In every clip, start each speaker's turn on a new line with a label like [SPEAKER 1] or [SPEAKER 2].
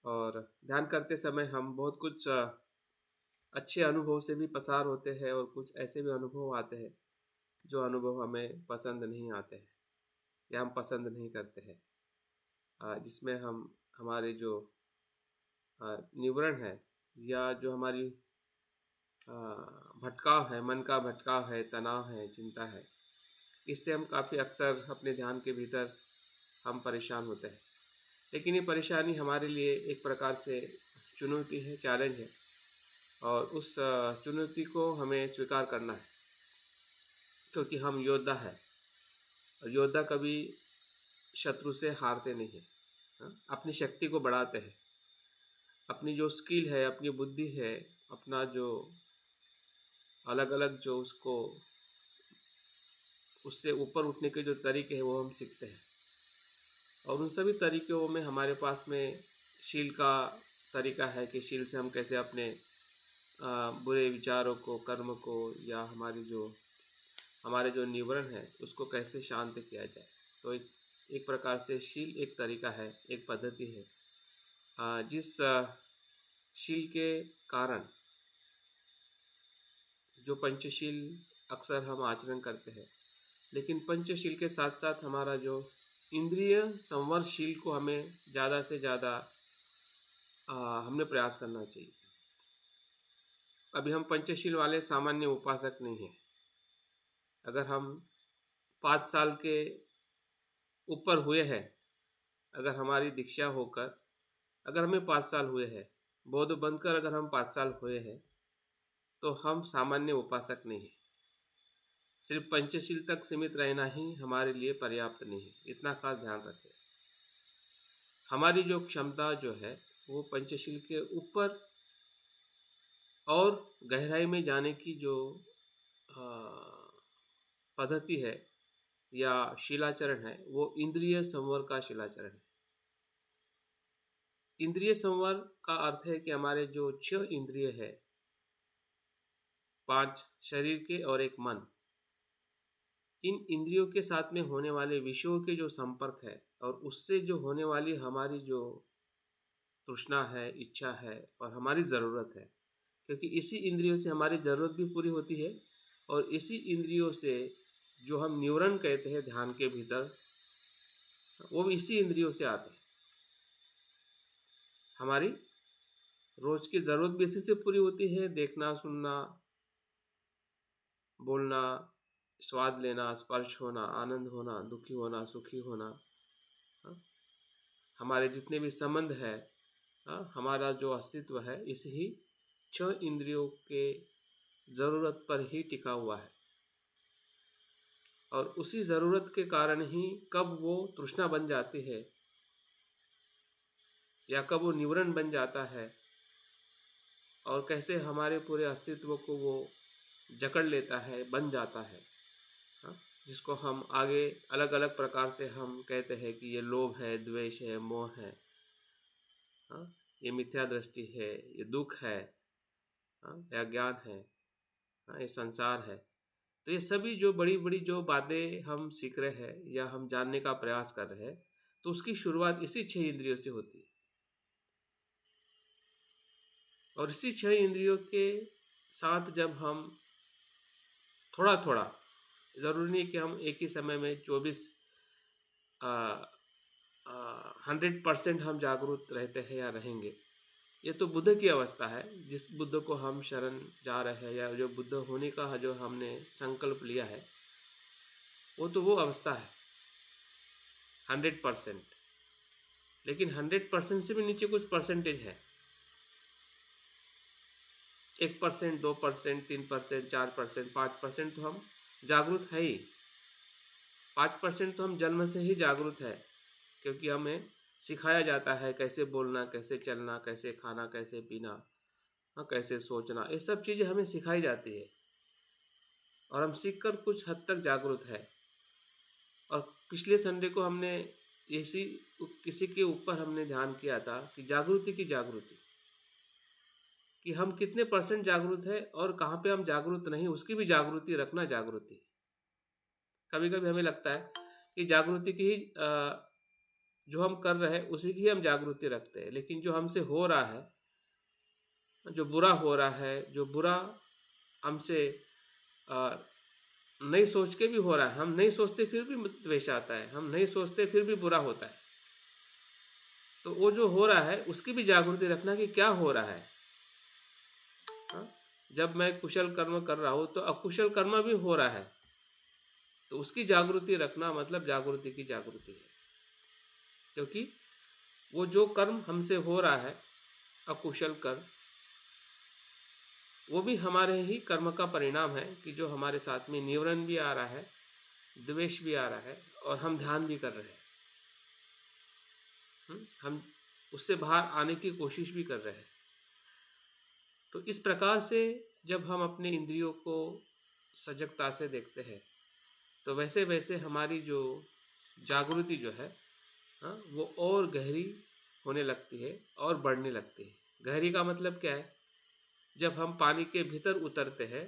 [SPEAKER 1] और ध्यान करते समय हम बहुत कुछ अच्छे अनुभव से भी पसार होते हैं और कुछ ऐसे भी अनुभव आते हैं जो अनुभव हमें पसंद नहीं आते हैं या हम पसंद नहीं करते हैं, जिसमें हम हमारे जो निवरण है या जो हमारी भटकाव है, मन का भटकाव है, तनाव है, चिंता है, इससे हम काफ़ी अक्सर अपने ध्यान के भीतर हम परेशान होते हैं। लेकिन ये परेशानी हमारे लिए एक प्रकार से चुनौती है, चैलेंज है, और उस चुनौती को हमें स्वीकार करना है, क्योंकि हम योद्धा हैं और योद्धा कभी शत्रु से हारते नहीं हैं। अपनी शक्ति को बढ़ाते हैं, अपनी जो स्किल है, अपनी बुद्धि है, अपना जो अलग अलग जो उसको उससे ऊपर उठने के जो तरीके हैं वो हम सीखते हैं, और उन सभी तरीक़ों में हमारे पास में शील का तरीका है कि शील से हम कैसे अपने बुरे विचारों को, कर्म को, या हमारे जो निवरण है उसको कैसे शांत किया जाए। तो एक प्रकार से शील एक तरीका है, एक पद्धति है, जिस शील के कारण जो पंचशील अक्सर हम आचरण करते हैं, लेकिन पंचशील के साथ साथ हमारा जो इंद्रिय संवरशील को हमें ज़्यादा से ज़्यादा हमने प्रयास करना चाहिए। अभी हम पंचशील वाले सामान्य उपासक नहीं हैं। अगर हम 5 साल के ऊपर हुए हैं, अगर हमारी दीक्षा होकर अगर हमें 5 साल हुए हैं, बौद्ध बनकर अगर हम 5 साल हुए हैं, तो हम सामान्य उपासक नहीं हैं। सिर्फ पंचशील तक सीमित रहना ही हमारे लिए पर्याप्त नहीं है, इतना खास ध्यान रखें। हमारी जो क्षमता जो है वो पंचशील के ऊपर और गहराई में जाने की जो पद्धति है या शिलाचरण है, वो इंद्रिय संवर का शिलाचरण है। इंद्रिय संवर का अर्थ है कि हमारे जो 6 इंद्रिय है, 5 शरीर के और 1 मन, इन इंद्रियों के साथ में होने वाले विषयों के जो संपर्क है और उससे जो होने वाली हमारी जो तृष्णा है, इच्छा है और हमारी ज़रूरत है, क्योंकि इसी इंद्रियों से हमारी ज़रूरत भी पूरी होती है, और इसी इंद्रियों से जो हम न्यूरन कहते हैं ध्यान के भीतर, वो भी इसी इंद्रियों से आते हैं। हमारी रोज़ की ज़रूरत भी इसी से पूरी होती है, देखना, सुनना, बोलना, स्वाद लेना, स्पर्श होना, आनंद होना, दुखी होना, सुखी होना, हमारे जितने भी संबंध है, हमारा जो अस्तित्व है, इस ही 6 इंद्रियों के ज़रूरत पर ही टिका हुआ है। और उसी ज़रूरत के कारण ही कब वो तृष्णा बन जाती है या कब वो निवरण बन जाता है, और कैसे हमारे पूरे अस्तित्व को वो जकड़ लेता है, बन जाता है, जिसको हम आगे अलग अलग प्रकार से हम कहते हैं कि ये लोभ है, द्वेष है, मोह है, ये मिथ्या दृष्टि है, ये दुख है, या ज्ञान है, ये संसार है। तो ये सभी जो बड़ी बड़ी जो बातें हम सीख रहे हैं या हम जानने का प्रयास कर रहे हैं, तो उसकी शुरुआत इसी 6 इंद्रियों से होती है। और इसी 6 इंद्रियों के साथ जब हम थोड़ा थोड़ा, ज़रूरी नहीं कि हम एक ही समय में 24 100% हम जागरूक रहते हैं या रहेंगे। ये तो बुद्ध की अवस्था है, जिस बुद्ध को हम शरण जा रहे हैं या जो बुद्ध होने का जो हमने संकल्प लिया है, वो तो वो अवस्था है 100%। लेकिन 100% से भी नीचे कुछ परसेंटेज है, 1%, 2%, 3%, 4%, 5% तो हम जागरूक है ही। 5% तो हम जन्म से ही जागरूक है, क्योंकि हमें सिखाया जाता है कैसे बोलना, कैसे चलना, कैसे खाना, कैसे पीना, कैसे सोचना, ये सब चीज़ें हमें सिखाई जाती है, और हम सीखकर कुछ हद तक जागरूक है। और पिछले संडे को हमने इसी किसी के ऊपर हमने ध्यान किया था कि जागृति की जागृति, कि हम कितने % जागरूक है और कहाँ पे हम जागरूक नहीं, उसकी भी जागृति रखना जागृति। कभी कभी हमें लगता है कि जागृति की ही जो हम कर रहे हैं उसी की हम जागृति रखते हैं, लेकिन जो हमसे हो रहा है, जो बुरा हो रहा है, जो बुरा हमसे अ, नहीं सोच के भी हो रहा है, हम नहीं सोचते फिर भी द्वेष आता है, हम नहीं सोचते फिर भी बुरा होता है। तो वो जो हो रहा है उसकी भी जागृति रखना कि क्या हो रहा है। हाँ? जब मैं कुशल कर्म कर रहा हूँ तो अकुशल कर्म भी हो रहा है, तो उसकी जागृति रखना मतलब जागृति की जागृति है। क्योंकि वो जो कर्म हमसे हो रहा है, अकुशल कर्म, वो भी हमारे ही कर्म का परिणाम है कि जो हमारे साथ में निवरण भी आ रहा है, द्वेष भी आ रहा है और हम ध्यान भी कर रहे हैं। हम उससे बाहर आने की कोशिश भी कर रहे हैं। तो इस प्रकार से जब हम अपने इंद्रियों को सजगता से देखते हैं तो वैसे वैसे हमारी जो जागृति जो है, हाँ, वो और गहरी होने लगती है और बढ़ने लगती है। गहरी का मतलब क्या है? जब हम पानी के भीतर उतरते हैं,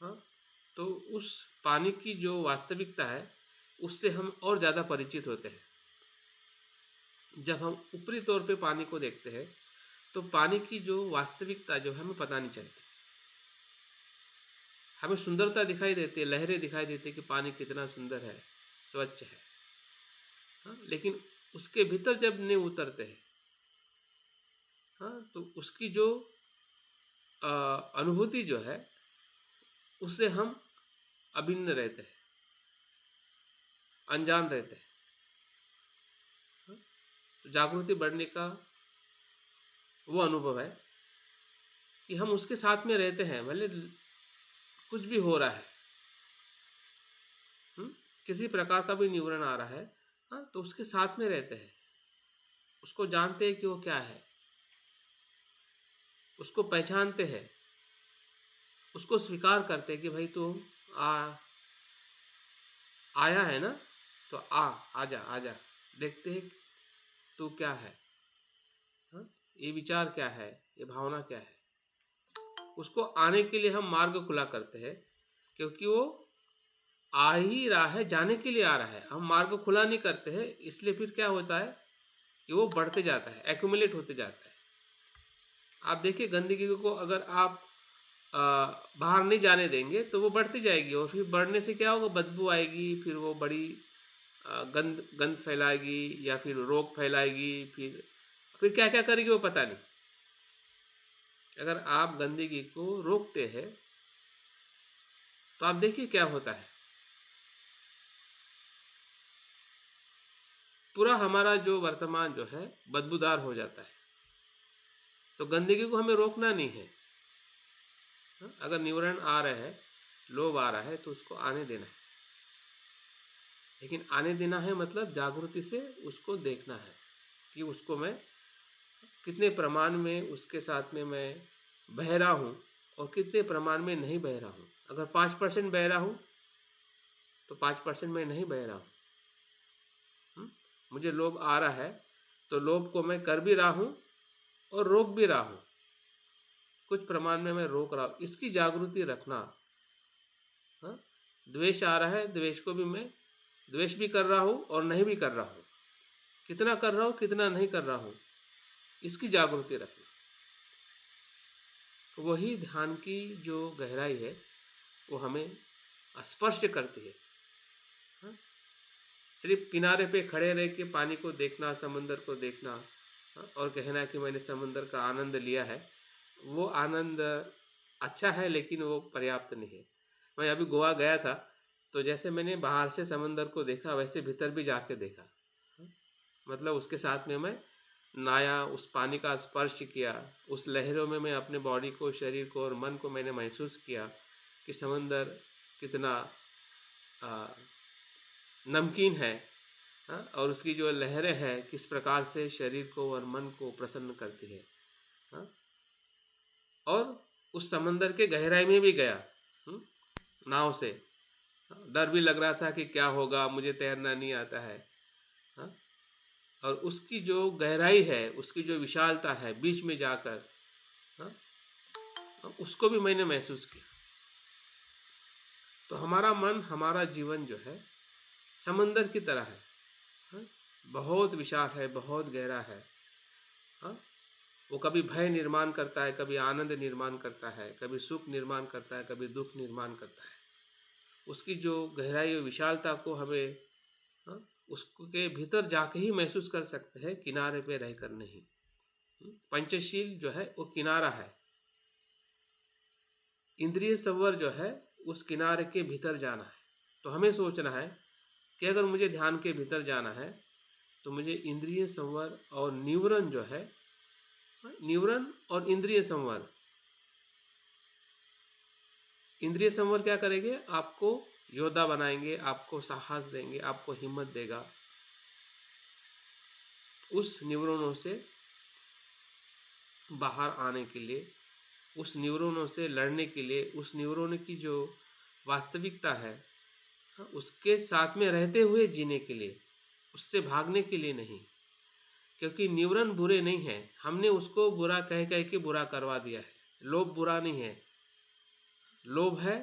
[SPEAKER 1] हाँ, तो उस पानी की जो वास्तविकता है उससे हम और ज़्यादा परिचित होते हैं। जब हम ऊपरी तौर पे पानी को देखते हैं तो पानी की जो वास्तविकता जो हमें पता नहीं चलती। हमें सुंदरता दिखाई देती है, लहरें दिखाई देती है कि पानी कितना सुंदर है, स्वच्छ है, हाँ, लेकिन उसके भीतर जब नहीं उतरते हैं, हाँ, तो उसकी जो अनुभूति जो है उससे हम अभिन्न रहते हैं, अनजान रहते हैं। हाँ, तो जागृति बढ़ने का वो अनुभव है कि हम उसके साथ में रहते हैं, भले कुछ भी हो रहा है, किसी प्रकार का भी निवरण आ रहा है, हाँ, तो उसके साथ में रहते हैं, उसको जानते हैं कि वो क्या है, उसको पहचानते हैं, उसको स्वीकार करते हैं कि भाई तू आया है ना, तो आजा आजा, देखते हैं तू क्या है, हाँ? ये विचार क्या है, ये भावना क्या है। उसको आने के लिए हम मार्ग खुला करते हैं, क्योंकि वो आ ही रहा है, जाने के लिए आ रहा है। हम मार्ग खुला नहीं करते हैं, इसलिए फिर क्या होता है कि वो बढ़ते जाता है, एक्यूमुलेट होते जाता है। आप देखिए गंदगी को अगर आप बाहर नहीं जाने देंगे तो वो बढ़ती जाएगी, और फिर बढ़ने से क्या होगा, बदबू आएगी, फिर वो बड़ी गंद गंद फैलाएगी या फिर रोग फैलाएगी, फिर क्या क्या करेगी वो पता नहीं। अगर आप गंदगी को रोकते हैं तो आप देखिए क्या होता है, पूरा हमारा जो वर्तमान जो है बदबूदार हो जाता है। तो गंदगी को हमें रोकना नहीं है, अगर निवरण आ रहा है, लोभ आ रहा है, तो उसको आने देना है। लेकिन आने देना है मतलब जागृति से उसको देखना है कि उसको मैं कितने प्रमाण में उसके साथ में मैं बह रहा हूँ और कितने प्रमाण में नहीं बह रहा हूँ। अगर 5% बह रहा हूँ तो 5% में नहीं बह रहा हूँ। मुझे लोभ आ रहा है तो लोभ को मैं कर भी रहा हूँ और रोक भी रहा हूँ, कुछ प्रमाण में मैं रोक रहा हूँ, इसकी जागृति रखना। हाँ, द्वेष आ रहा है, द्वेष को भी मैं द्वेष भी कर रहा हूँ और नहीं भी कर रहा हूँ, कितना कर रहा हूँ कितना नहीं कर रहा हूँ, इसकी जागृति रखना। वही ध्यान की जो गहराई है वो हमें स्पर्श करती है। हाँ? सिर्फ किनारे पे खड़े रह के पानी को देखना, समंदर को देखना, हाँ? और कहना कि मैंने समंदर का आनंद लिया है, वो आनंद अच्छा है लेकिन वो पर्याप्त नहीं है। मैं अभी गोवा गया था, तो जैसे मैंने बाहर से समंदर को देखा वैसे भीतर भी जाके देखा। हाँ? मतलब उसके साथ में मैं नहाया, उस पानी का स्पर्श किया, उस लहरों में मैं अपने बॉडी को, शरीर को और मन को मैंने महसूस किया कि समंदर कितना नमकीन है, हाँ? और उसकी जो लहरें हैं किस प्रकार से शरीर को और मन को प्रसन्न करती है, हाँ? और उस समंदर के गहराई में भी गया नाव से। डर भी लग रहा था कि क्या होगा, मुझे तैरना नहीं आता है, हाँ? और उसकी जो गहराई है, उसकी जो विशालता है बीच में जाकर, हाँ? उसको भी मैंने महसूस किया। तो हमारा मन, हमारा जीवन जो है समंदर की तरह है, हाँ? बहुत विशाल है, बहुत गहरा है। हाँ, वो कभी भय निर्माण करता है, कभी आनंद निर्माण करता है, कभी सुख निर्माण करता है, कभी दुख निर्माण करता है। उसकी जो गहराई और विशालता को हमें, हाँ, उसके भीतर जाके ही महसूस कर सकते हैं, किनारे पे रहकर नहीं। पंचशील जो है वो किनारा है। इंद्रिय संवर जो है उस किनारे के भीतर जाना है। तो हमें सोचना है कि अगर मुझे ध्यान के भीतर जाना है तो मुझे इंद्रिय संवर और न्यूरन जो है, न्यूरन और इंद्रिय संवर, इंद्रिय संवर क्या करेंगे? आपको योद्धा बनाएंगे, आपको साहस देंगे, आपको हिम्मत देगा उस न्यूरॉनों से बाहर आने के लिए, उस न्यूरॉनों से लड़ने के लिए, उस न्यूरॉन की जो वास्तविकता है, हाँ, उसके साथ में रहते हुए जीने के लिए, उससे भागने के लिए नहीं। क्योंकि न्यूरॉन बुरे नहीं हैं, हमने उसको बुरा कह कह के बुरा करवा दिया है। लोभ बुरा नहीं है, लोभ है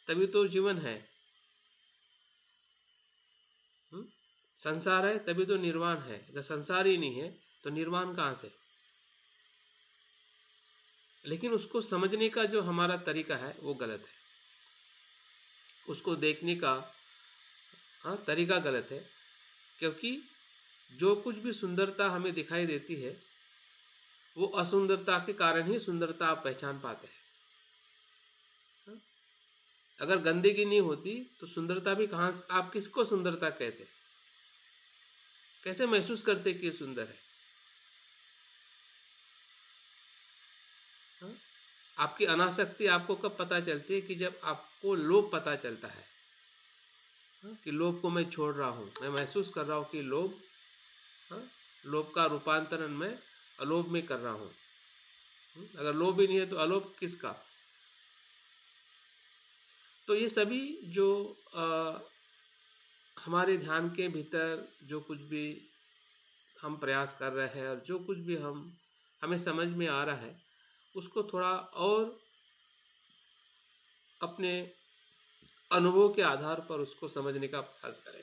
[SPEAKER 1] तभी तो जीवन है। संसार है तभी तो निर्वाण है। अगर संसार ही नहीं है तो निर्वाण कहाँ से? लेकिन उसको समझने का जो हमारा तरीका है वो गलत है, उसको देखने का, हाँ, तरीका गलत है। क्योंकि जो कुछ भी सुंदरता हमें दिखाई देती है वो असुंदरता के कारण ही सुंदरता आप पहचान पाते हैं। हाँ? अगर गंदगी नहीं होती तो सुंदरता भी कहाँ, आप किसको सुंदरता कहते, कैसे महसूस करते कि ये सुंदर है? हाँ? आपकी अनासक्ति आपको कब पता चलती है? कि जब आपको लोभ पता चलता है, हाँ? कि लोभ को मैं छोड़ रहा हूँ, मैं महसूस कर रहा हूँ कि लोभ, हाँ, लोभ का रूपांतरण मैं अलोभ में कर रहा हूँ। अगर लोभ ही नहीं है तो अलोभ किसका? तो ये सभी जो हमारे ध्यान के भीतर जो कुछ भी हम प्रयास कर रहे हैं और जो कुछ भी हमें समझ में आ रहा है उसको थोड़ा और अपने अनुभव के आधार पर उसको समझने का प्रयास करें।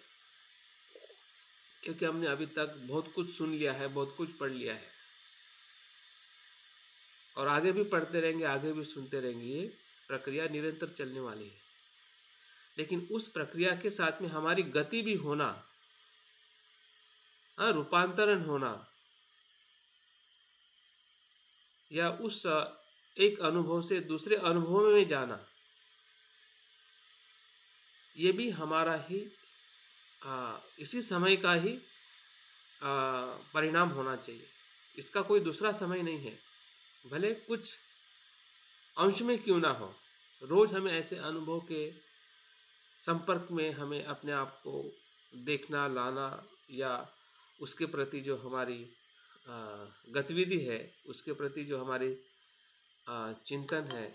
[SPEAKER 1] क्योंकि हमने अभी तक बहुत कुछ सुन लिया है, बहुत कुछ पढ़ लिया है और आगे भी पढ़ते रहेंगे, आगे भी सुनते रहेंगे। ये प्रक्रिया निरंतर चलने वाली है। लेकिन उस प्रक्रिया के साथ में हमारी गति भी होना, हाँ, रूपांतरण होना, या उस एक अनुभव से दूसरे अनुभव में जाना, ये भी हमारा ही इसी समय का ही परिणाम होना चाहिए। इसका कोई दूसरा समय नहीं है। भले कुछ अंश में क्यों ना हो, रोज हमें ऐसे अनुभव के संपर्क में हमें अपने आप को देखना, लाना, या उसके प्रति जो हमारी गतिविधि है, उसके प्रति जो हमारी चिंतन है,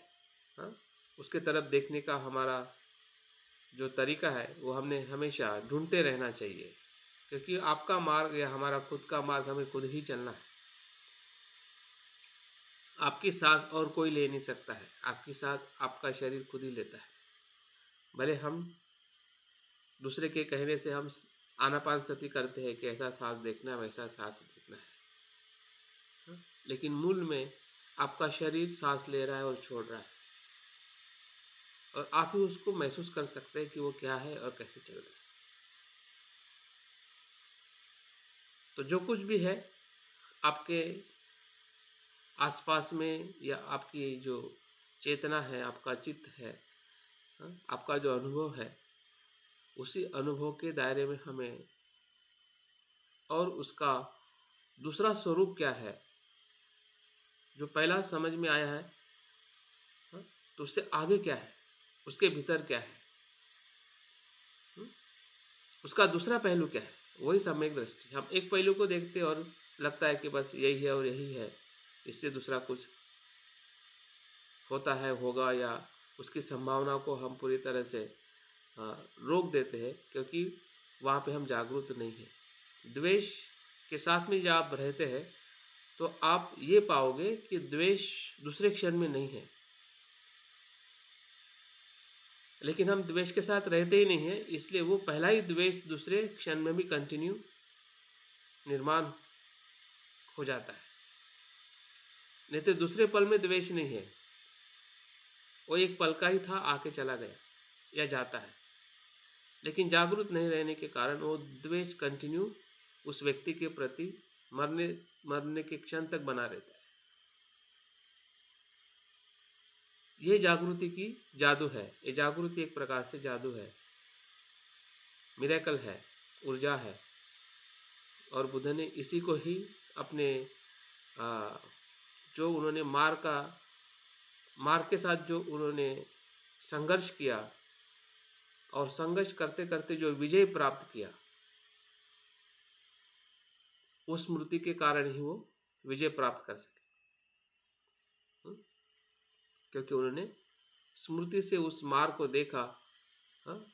[SPEAKER 1] हाँ, उसके तरफ देखने का हमारा जो तरीका है वो हमने हमेशा ढूंढते रहना चाहिए। क्योंकि आपका मार्ग या हमारा खुद का मार्ग हमें खुद ही चलना है। आपकी सांस और कोई ले नहीं सकता है, आपकी सांस आपका शरीर खुद ही लेता है। भले हम दूसरे के कहने से हम आनापान सती करते हैं कि ऐसा सांस देखना है, वैसा सांस देखना है, हाँ? लेकिन मूल में आपका शरीर सांस ले रहा है और छोड़ रहा है और आप ही उसको महसूस कर सकते हैं कि वो क्या है और कैसे चल रहा है। तो जो कुछ भी है आपके आसपास में, या आपकी जो चेतना है, आपका चित्त है, हाँ, आपका जो अनुभव है, उसी अनुभव के दायरे में हमें, और उसका दूसरा स्वरूप क्या है जो पहला समझ में आया है, हाँ, तो उससे आगे क्या है, उसके भीतर क्या है, उसका दूसरा पहलू क्या है, वही सम्यक दृष्टि। हम एक पहलू को देखते और लगता है कि बस यही है और यही है, इससे दूसरा कुछ होता है, होगा, या उसकी संभावना को हम पूरी तरह से रोक देते हैं, क्योंकि वहाँ पे हम जागरूक नहीं हैं। द्वेष के साथ में जब आप रहते हैं तो आप ये पाओगे कि द्वेष दूसरे क्षण में नहीं है। लेकिन हम द्वेष के साथ रहते ही नहीं हैं, इसलिए वो पहला ही द्वेष दूसरे क्षण में भी कंटिन्यू निर्माण हो जाता है। नहीं तो दूसरे पल में द्वेष नहीं है, वो एक पल का ही था, आके चला गया या जाता है। लेकिन जागरूक नहीं रहने के कारण वो द्वेष कंटिन्यू उस व्यक्ति के प्रति मरने मरने के क्षण तक बना रहता है। ये जागृति की जादू है, ये जागृति एक प्रकार से जादू है, मिरेकल है, ऊर्जा है। और बुद्ध ने इसी को ही अपने जो उन्होंने मार के साथ जो उन्होंने संघर्ष किया और संघर्ष करते करते जो विजय प्राप्त किया, उस स्मृति के कारण ही वो विजय प्राप्त कर सके, क्योंकि उन्होंने स्मृति से उस मार को देखा, कि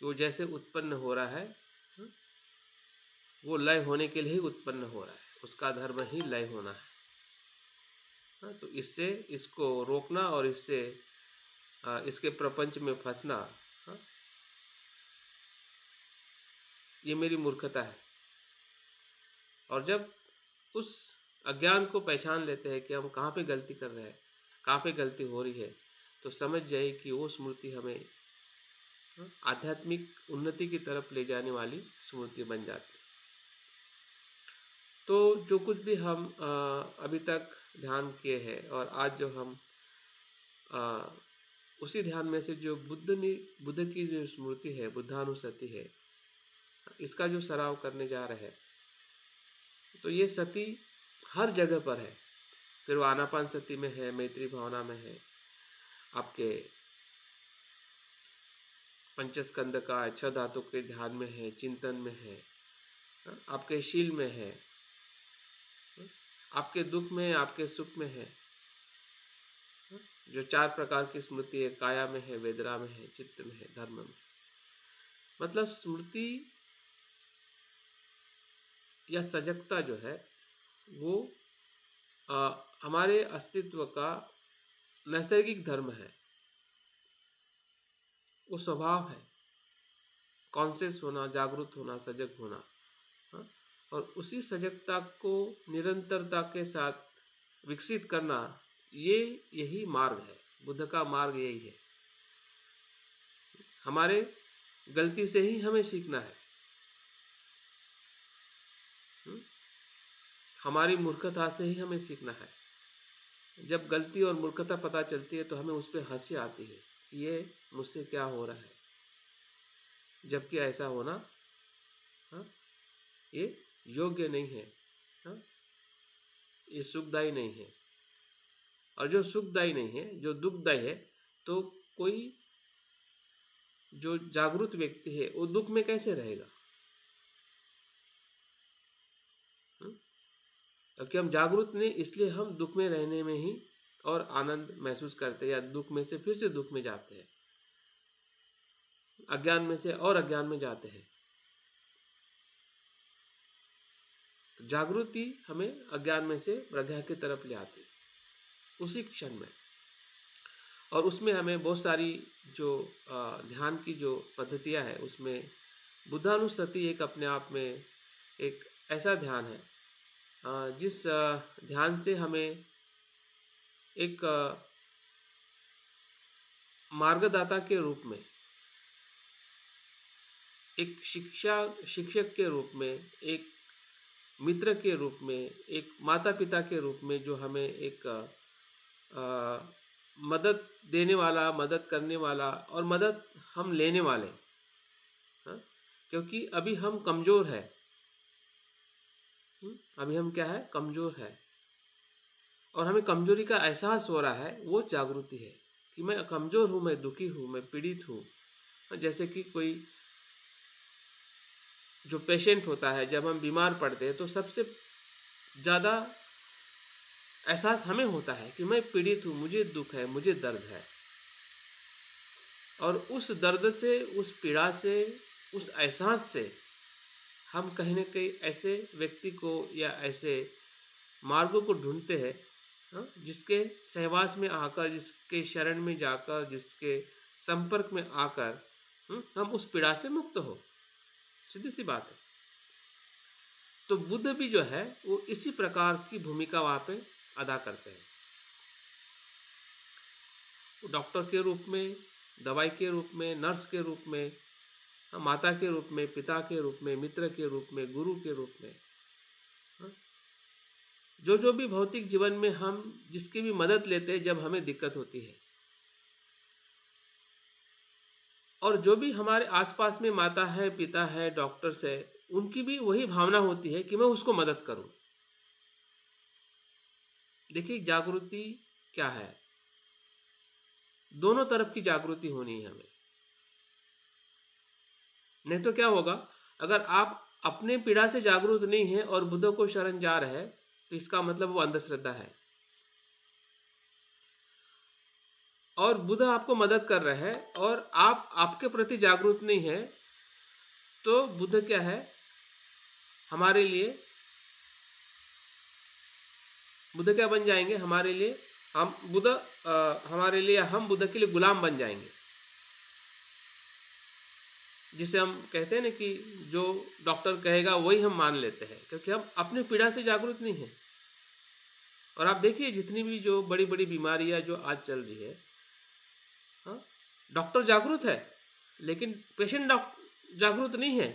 [SPEAKER 1] वो जैसे उत्पन्न हो रहा है, वो लय होने के लिए ही उत्पन्न हो रहा है, उसका धर्म ही लय होना है। तो इससे इसको रोकना और इससे इसके प्रपंच में फंसना, ये मेरी मूर्खता है। और जब उस अज्ञान को पहचान लेते हैं कि हम कहाँ पे गलती कर रहे हैं, कहाँ पे गलती हो रही है, तो समझ जाए कि वो स्मृति हमें आध्यात्मिक उन्नति की तरफ ले जाने वाली स्मृति बन जाती है। तो जो कुछ भी हम अभी तक ध्यान किए हैं, और आज जो हम उसी ध्यान में से जो बुद्ध की जो स्मृति है, बुद्धानुसति है, इसका जो सराव करने जा रहे हैं, तो ये सती हर जगह पर है। फिर वो आनापान सती में है, मैत्री भावना में है, आपके पंचस्कंद का 6 धातु के ध्यान में है, चिंतन में है, आपके शील में है, आपके दुख में, आपके सुख में है। जो 4 प्रकार की स्मृति है, काया में है, वेदना में है, चित्त में है, धर्म में। मतलब स्मृति या सजगता जो है वो हमारे अस्तित्व का नैसर्गिक धर्म है, वो स्वभाव है, कॉन्शियस होना, जागरूक होना, सजग होना। और उसी सजगता को निरंतरता के साथ विकसित करना, यही मार्ग है, बुद्ध का मार्ग यही है। हमारे गलती से ही हमें सीखना है, हमारी मूर्खता से ही हमें सीखना है। जब गलती और मूर्खता पता चलती है तो हमें उस पर हंसी आती है, ये मुझसे क्या हो रहा है, जबकि ऐसा होना ये योग्य नहीं है, ये सुखदायी नहीं है। और जो सुखदायी नहीं है, जो दुखदायी है, तो कोई जो जागरूक व्यक्ति है वो दुख में कैसे रहेगा? क्योंकि हम जागरूक नहीं, इसलिए हम दुख में रहने में ही और आनंद महसूस करते हैं, या दुख में से फिर से दुख में जाते हैं, अज्ञान में से और अज्ञान में जाते हैं। तो जागृति हमें अज्ञान में से प्रज्ञा की तरफ ले आती है उसी क्षण में। और उसमें हमें बहुत सारी जो ध्यान की जो पद्धतियाँ है, उसमें बुद्धानुसति एक अपने आप में एक ऐसा ध्यान है जिस ध्यान से हमें एक मार्गदाता के रूप में, एक शिक्षक के रूप में, एक मित्र के रूप में, एक माता पिता के रूप में, जो हमें एक मदद देने वाला, मदद करने वाला और मदद हम लेने वाले, क्योंकि अभी हम कमज़ोर है, अभी हम क्या है, कमज़ोर है, और हमें कमज़ोरी का एहसास हो रहा है। वो जागृति है कि मैं कमज़ोर हूँ, मैं दुखी हूँ, मैं पीड़ित हूँ। जैसे कि कोई जो पेशेंट होता है, जब हम बीमार पड़ते हैं तो सबसे ज़्यादा एहसास हमें होता है कि मैं पीड़ित हूँ, मुझे दुख है, मुझे दर्द है। और उस दर्द से, उस पीड़ा से, उस एहसास से हम कहीं न कहीं ऐसे व्यक्ति को या ऐसे मार्गों को ढूंढते हैं, जिसके सहवास में आकर, जिसके शरण में जाकर, जिसके संपर्क में आकर हम उस पीड़ा से मुक्त हो। सीधी सी बात है। तो बुद्ध भी जो है वो इसी प्रकार की भूमिका वहाँ पे अदा करते हैं। वो डॉक्टर के रूप में, दवाई के रूप में, नर्स के रूप में, माता के रूप में, पिता के रूप में, मित्र के रूप में, गुरु के रूप में, जो जो भी भौतिक जीवन में हम जिसकी भी मदद लेते हैं जब हमें दिक्कत होती है, और जो भी हमारे आसपास में माता है, पिता है, डॉक्टर्स है, उनकी भी वही भावना होती है कि मैं उसको मदद करूं। देखिए जागृति क्या है, दोनों तरफ की जागृति होनी है हमें। नहीं तो क्या होगा, अगर आप अपने पीड़ा से जागरूक नहीं है और बुद्ध को शरण जा रहे हैं तो इसका मतलब वो अंधश्रद्धा है। और बुद्ध आपको मदद कर रहे हैं और आप आपके प्रति जागरूक नहीं है, तो बुद्ध क्या है हमारे लिए, बुद्ध क्या बन जाएंगे हमारे लिए, हम बुद्ध हमारे लिए, हम बुद्ध के लिए गुलाम बन जाएंगे। जिसे हम कहते हैं ना कि जो डॉक्टर कहेगा वही हम मान लेते हैं, क्योंकि हम अपनी पीड़ा से जागरूक नहीं हैं। और आप देखिए जितनी भी जो बड़ी बड़ी बीमारियां जो आज चल रही है, हाँ, डॉक्टर जागरूक है लेकिन पेशेंट जागरूक नहीं है,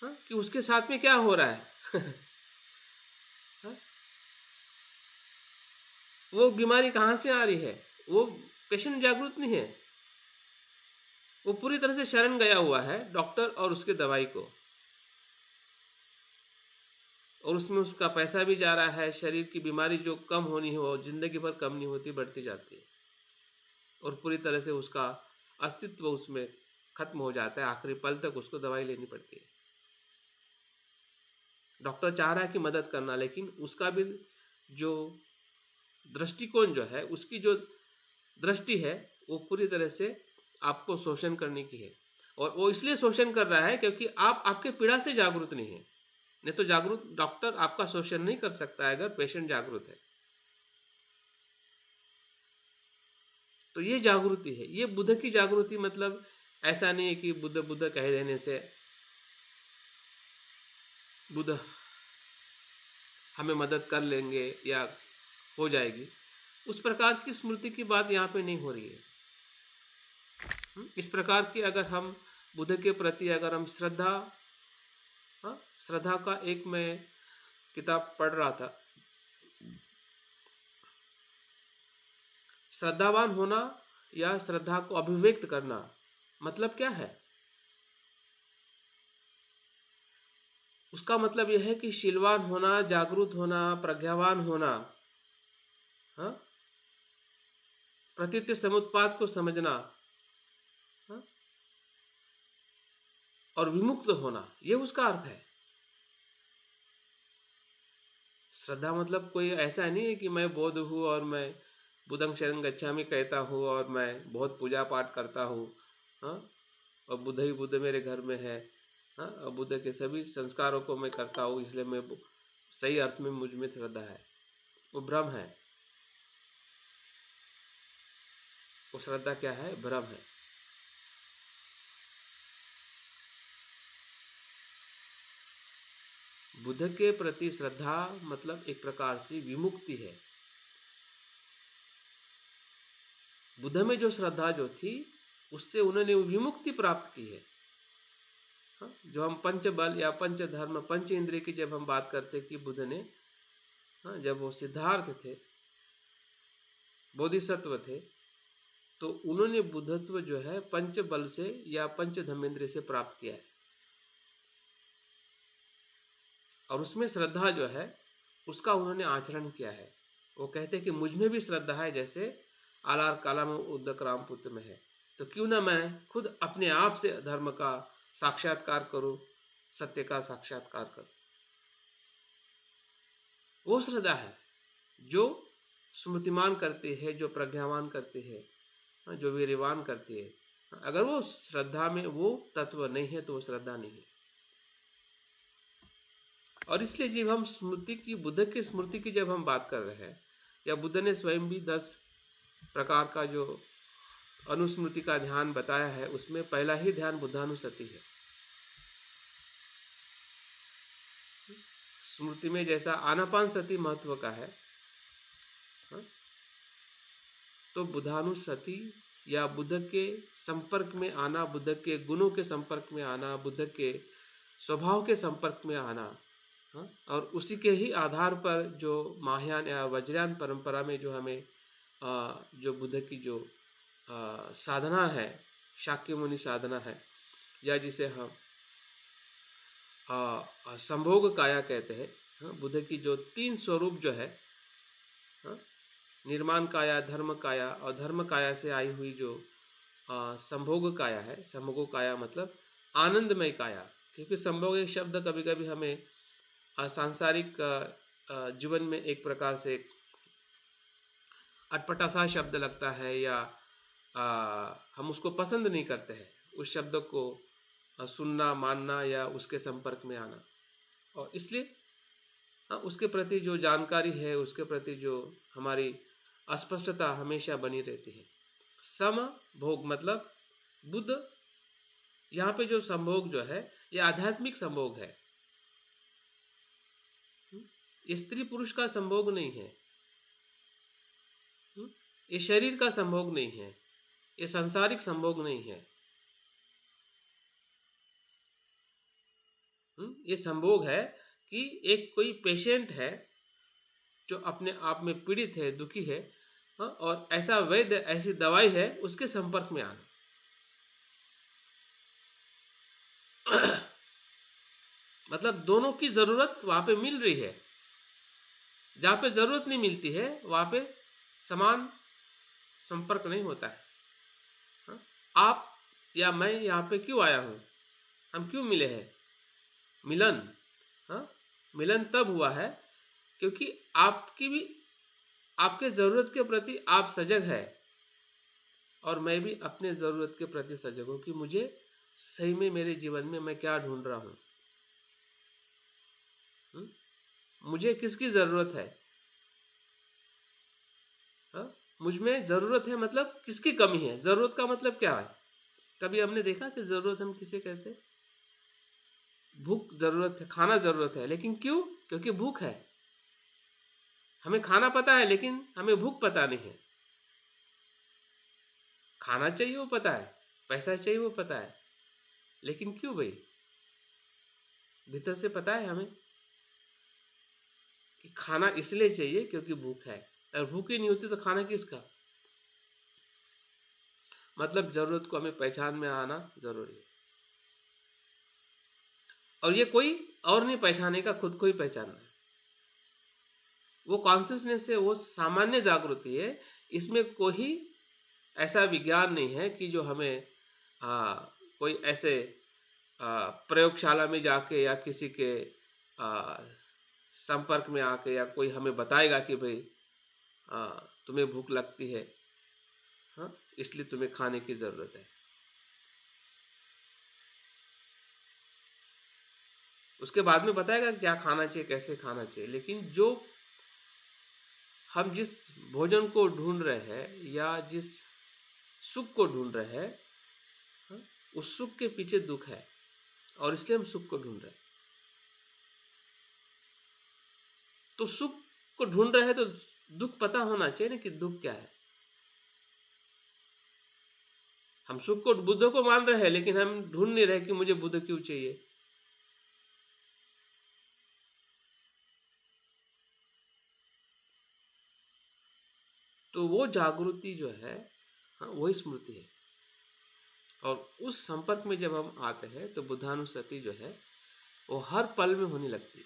[SPEAKER 1] हाँ, कि उसके साथ में क्या हो रहा है। हाँ, वो बीमारी कहाँ से आ रही है, वो पेशेंट जागरूक नहीं है। वो पूरी तरह से शरण गया हुआ है डॉक्टर और उसके दवाई को, और उसमें उसका पैसा भी जा रहा है। शरीर की बीमारी जो कम होनी है वो जिंदगी भर कम नहीं होती, बढ़ती जाती है, और पूरी तरह से उसका अस्तित्व उसमें खत्म हो जाता है। आखिरी पल तक उसको दवाई लेनी पड़ती है। डॉक्टर चाह रहा है कि मदद करना, लेकिन उसका भी जो दृष्टिकोण जो है, उसकी जो दृष्टि है वो पूरी तरह से आपको शोषण करने की है। और वो इसलिए शोषण कर रहा है क्योंकि आप आपके पीड़ा से जागरूक नहीं है। नहीं तो जागरूक डॉक्टर आपका शोषण नहीं कर सकता है अगर पेशेंट जागरूक है। तो ये जागृति है, ये बुद्ध की जागृति। मतलब ऐसा नहीं है कि बुद्ध बुद्ध कह देने से बुद्ध हमें मदद कर लेंगे या हो जाएगी, उस प्रकार की स्मृति की बात यहाँ पे नहीं हो रही है। इस प्रकार की अगर हम बुद्ध के प्रति अगर हम श्रद्धा, हाँ, श्रद्धा का एक मैं किताब पढ़ रहा था, श्रद्धावान होना या श्रद्धा को अभिव्यक्त करना मतलब क्या है। उसका मतलब यह है कि शीलवान होना, जागरूक होना, प्रज्ञावान होना, हाँ, प्रतीत्य समुत्पाद को समझना, हाँ, और विमुक्त होना, ये उसका अर्थ है। श्रद्धा मतलब कोई ऐसा नहीं है कि मैं बौद्ध हूँ और मैं बुद्धं शरणं गच्छामि कहता हूँ और मैं बहुत पूजा पाठ करता हूँ, हाँ, और बुद्ध ही बुद्ध मेरे घर में है, हाँ, और बुद्ध के सभी संस्कारों को मैं करता हूँ, इसलिए मैं सही अर्थ में मुझ में श्रद्धा है। वो भ्रम है। वो श्रद्धा क्या है? भ्रम है। बुद्ध के प्रति श्रद्धा मतलब एक प्रकार से विमुक्ति है। बुद्ध में जो श्रद्धा जो थी उससे उन्होंने विमुक्ति प्राप्त की है। हाँ, जो हम पंच बल या पंच धर्म, पंच इंद्रिय की जब हम बात करते कि बुद्ध ने, हाँ, जब वो सिद्धार्थ थे, बोधिसत्व थे, तो उन्होंने बुद्धत्व जो है पंच बल से या पंच धर्मेंद्रिय से प्राप्त किया है। और उसमें श्रद्धा जो है उसका उन्होंने आचरण किया है। वो कहते हैं कि मुझ में भी श्रद्धा है जैसे आलार काला में उद्दक रामपुत्र में है, तो क्यों ना मैं खुद अपने आप से धर्म का साक्षात्कार करूं, सत्य का साक्षात्कार करूं। वो श्रद्धा है जो स्मृतिमान करती है, जो प्रज्ञावान करती है, जो वीर्यवान करती है। अगर वो श्रद्धा में वो तत्व नहीं है तो वो श्रद्धा नहीं है। और इसलिए जब हम स्मृति की, बुद्ध की स्मृति की जब हम बात कर रहे हैं, या बुद्ध ने स्वयं भी 10 प्रकार का जो अनुस्मृति का ध्यान बताया है, उसमें पहला ही ध्यान बुद्धानुस्मृति है। स्मृति में जैसा आनापानसति महत्व का है, हाँ, तो बुधानुसति या बुद्ध के संपर्क में आना, बुद्ध के गुणों के संपर्क में आना, बुद्ध के स्वभाव के संपर्क में आना, हाँ, और उसी के ही आधार पर जो महायान या वज्रयान परंपरा में जो हमें जो बुद्ध की जो साधना है, शाक्य मुनि साधना है, या जिसे हम संभोग काया कहते हैं, हाँ, बुद्ध की जो 3 स्वरूप जो है, हाँ, निर्माण काया, धर्म काया और धर्म काया से आई हुई जो संभोग काया है। संभोग काया मतलब आनंदमय काया, क्योंकि संभोग एक शब्द कभी कभी हमें सांसारिक जीवन में एक प्रकार से अटपटा सा शब्द लगता है, या हम उसको पसंद नहीं करते हैं, उस शब्द को सुनना, मानना या उसके संपर्क में आना। और इसलिए उसके प्रति जो जानकारी है, उसके प्रति जो हमारी अस्पष्टता हमेशा बनी रहती है। सम भोग मतलब बुद्ध, यहाँ पे जो संभोग जो है ये आध्यात्मिक संभोग है, ये स्त्री पुरुष का संभोग नहीं है, ये शरीर का संभोग नहीं है, ये सांसारिक संभोग नहीं है। ये संभोग है कि एक कोई पेशेंट है जो अपने आप में पीड़ित है, दुखी है, और ऐसा वैद्य, ऐसी दवाई है, उसके संपर्क में आना। मतलब दोनों की जरूरत वहां पे मिल रही है। जहां पे जरूरत नहीं मिलती है वहां पे समान संपर्क नहीं होता है। आप या मैं यहाँ पे क्यों आया हूँ, हम क्यों मिले हैं? मिलन, मिलन तब हुआ है क्योंकि आपकी भी, आपके ज़रूरत के प्रति आप सजग है, और मैं भी अपने ज़रूरत के प्रति सजग हूँ कि मुझे सही में मेरे जीवन में मैं क्या ढूंढ रहा हूँ, मुझे किसकी ज़रूरत है, मुझ में ज़रूरत है मतलब किसकी कमी है। ज़रूरत का मतलब क्या है? कभी हमने देखा कि ज़रूरत हम किसे कहते हैं? भूख ज़रूरत है, खाना ज़रूरत है, लेकिन क्यों? क्योंकि भूख है। हमें खाना पता है लेकिन हमें भूख पता नहीं है। खाना चाहिए वो पता है, पैसा चाहिए वो पता है, लेकिन क्यों भाई? भीतर से पता है हमें कि खाना इसलिए चाहिए क्योंकि भूख है, और भूख ही नहीं होती तो खाना किसका? मतलब ज़रूरत को हमें पहचान में आना ज़रूरी है, और ये कोई और नहीं पहचानेगा, खुद को ही पहचानना है। वो कॉन्शियसनेस है, वो सामान्य जागृति है, इसमें कोई ऐसा विज्ञान नहीं है कि जो हमें कोई ऐसे प्रयोगशाला में जाके या किसी के संपर्क में आके या कोई हमें बताएगा कि भाई तुम्हें भूख लगती है, इसलिए तुम्हें खाने की ज़रूरत है। उसके बाद में बताएगा क्या खाना चाहिए, कैसे खाना चाहिए, लेकिन जो हम जिस भोजन को ढूंढ रहे हैं या जिस सुख को ढूंढ रहे हैं, उस सुख के पीछे दुख है, और इसलिए हम सुख को ढूंढ रहे हैं। तो सुख को ढूंढ रहे हैं तो दुख पता होना चाहिए ना कि दुख क्या है। हम सुख को, बुद्ध को मान रहे हैं, लेकिन हम ढूंढ नहीं रहे कि मुझे बुद्ध क्यों चाहिए। तो वो जागृति जो है, वही स्मृति है, और उस संपर्क में जब हम आते हैं तो बुद्धानुसति जो है वो हर पल में होने लगती है।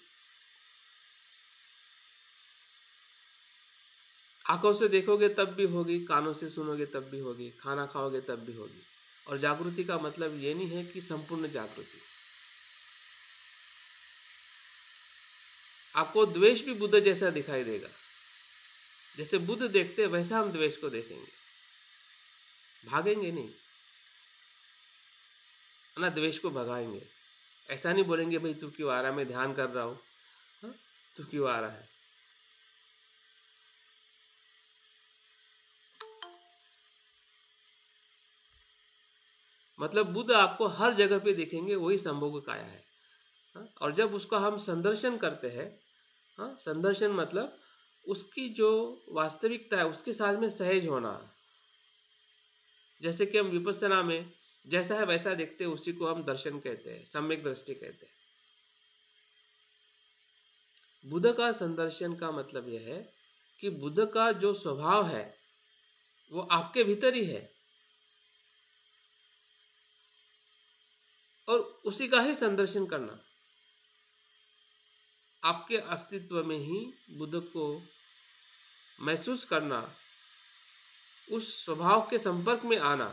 [SPEAKER 1] आंखों से देखोगे तब भी होगी, कानों से सुनोगे तब भी होगी, खाना खाओगे तब भी होगी। और जागृति का मतलब ये नहीं है कि संपूर्ण जागृति। आपको द्वेष भी बुद्ध जैसा दिखाई देगा, जैसे बुद्ध देखते वैसा हम द्वेष को देखेंगे, भागेंगे नहीं ना, द्वेष को भगाएंगे। ऐसा नहीं बोलेंगे भाई तू क्यों आ रहा है, मैं ध्यान कर रहा हूँ, तू क्यों आ रहा है। मतलब बुद्ध आपको हर जगह पे दिखेंगे, वही संभोग काया है। और जब उसका हम संदर्शन करते हैं हाँ, संदर्शन मतलब उसकी जो वास्तविकता है उसके साथ में सहज होना। जैसे कि हम विपस्सना में जैसा है वैसा देखते हैं, उसी को हम दर्शन कहते हैं, सम्यक दृष्टि कहते हैं। बुद्ध का संदर्शन का मतलब यह है कि बुद्ध का जो स्वभाव है वो आपके भीतर ही है और उसी का ही संदर्शन करना। आपके अस्तित्व में ही बुद्ध को महसूस करना, उस स्वभाव के संपर्क में आना,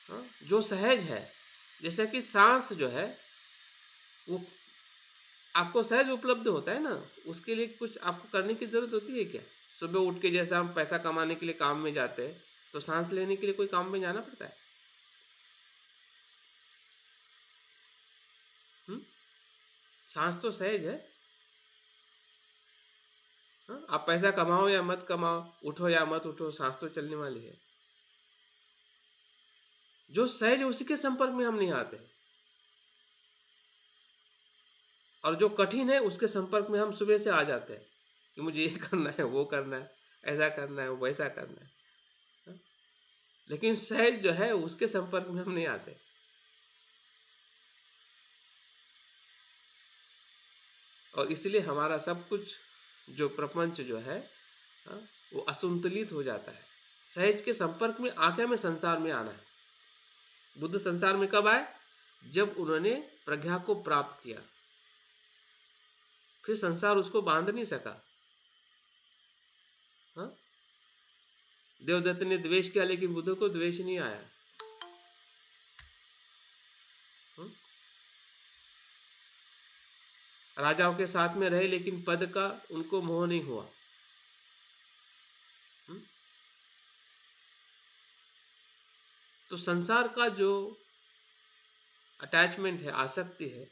[SPEAKER 1] हाँ, जो सहज है। जैसे कि सांस जो है वो आपको सहज उपलब्ध होता है ना, उसके लिए कुछ आपको करने की जरूरत होती है क्या? सुबह उठ के जैसे हम पैसा कमाने के लिए काम में जाते हैं, तो सांस लेने के लिए कोई काम में जाना पड़ता है। हुँ? सांस तो सहज है। हाँ? आप पैसा कमाओ या मत कमाओ, उठो या मत उठो, सांस तो चलने वाली है। जो सहज है उसी के संपर्क में हम नहीं आते, और जो कठिन है उसके संपर्क में हम सुबह से आ जाते हैं कि मुझे ये करना है, वो करना है, ऐसा करना है, वैसा करना है। हाँ? लेकिन सहज जो है उसके संपर्क में हम नहीं आते। और इसलिए हमारा सब कुछ जो प्रपंच जो है, हाँ, वो असंतुलित हो जाता है। सहज के संपर्क में आके हमें संसार में आना है। बुद्ध संसार में कब आए? जब उन्होंने प्रज्ञा को प्राप्त किया। फिर संसार उसको बांध नहीं सका। हाँ? देवदत्त ने द्वेष किया लेकिन बुद्ध को द्वेष नहीं आया। हाँ? राजाओं के साथ में रहे लेकिन पद का उनको मोह नहीं हुआ। तो संसार का जो अटैचमेंट है, आसक्ति है,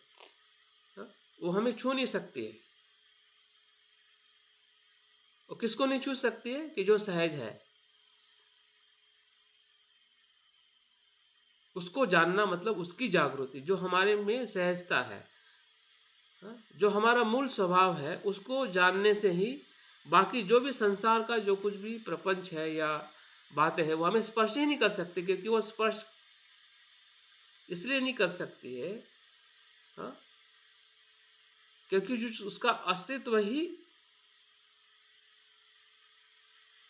[SPEAKER 1] हाँ, वो हमें छू नहीं सकती है। वो किसको नहीं छू सकती है? कि जो सहज है। उसको जानना मतलब उसकी जागृति, जो हमारे में सहजता है, हाँ, जो हमारा मूल स्वभाव है, उसको जानने से ही बाकी जो भी संसार का जो कुछ भी प्रपंच है या बातें हैं वो हमें स्पर्श ही नहीं कर सकती। क्योंकि वो स्पर्श इसलिए नहीं कर सकती है, हाँ, क्योंकि जो उसका अस्तित्व ही